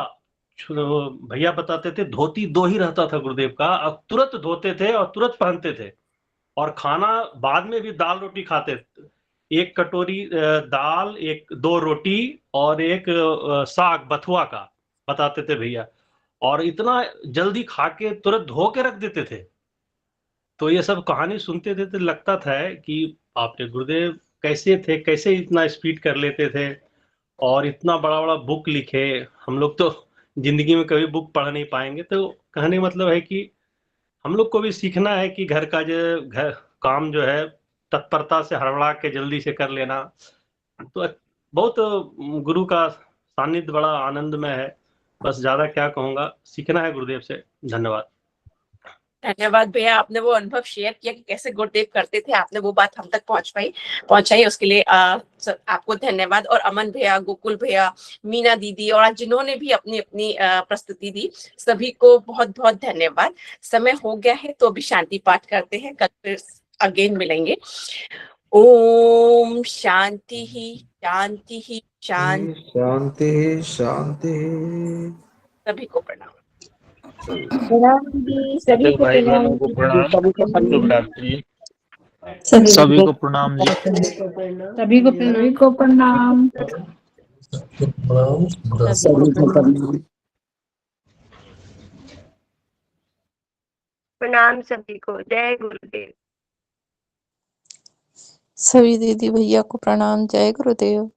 भैया बताते थे धोती 2 ही रहता था गुरुदेव का, अब तुरंत धोते थे और तुरंत पहनते थे। और खाना बाद में भी दाल रोटी खाते थे, 1 कटोरी दाल, 2 रोटी और 1 साग बथुआ का, बताते थे भैया। और इतना जल्दी खा के तुरंत धो के रख देते थे। तो ये सब कहानी सुनते थे तो लगता था कि आपके गुरुदेव कैसे थे, कैसे इतना स्पीड कर लेते थे और इतना बड़ा बड़ा बुक लिखे। हम लोग तो जिंदगी में कभी बुक पढ़ नहीं पाएंगे। तो कहने मतलब है कि हम लोग को भी सीखना है कि घर का जो घर काम जो है तत्परता से हड़बड़ा के जल्दी से कर लेना। तो बहुत गुरु का सानिध्य बड़ा आनंदमय है। बस ज्यादा क्या कहूंगा, सीखना है गुरुदेव से। धन्यवाद। धन्यवाद भैया, आपने वो अनुभव शेयर किया कि कैसे गुरुदेव करते थे, आपने वो बात हम तक पहुंचाई, उसके लिए आपको धन्यवाद। और अमन भैया, गोकुल भैया, मीना दीदी और जिन्होंने भी अपनी अपनी प्रस्तुति दी, सभी को बहुत बहुत धन्यवाद। समय हो गया है तो अभी शांति पाठ करते हैं, कल फिर अगेन मिलेंगे। ओम शांति ही शांति ही शांति। शांति शांति। सभी को प्रणाम। सभी को भाई प्रणाम। बहनों को प्रणाम, शुभ रात्रि। सभी को प्रणाम जी। सभी को प्रणाम। प्रणाम सभी को। जय गुरुदेव। सभी दीदी भैया को प्रणाम। जय गुरुदेव।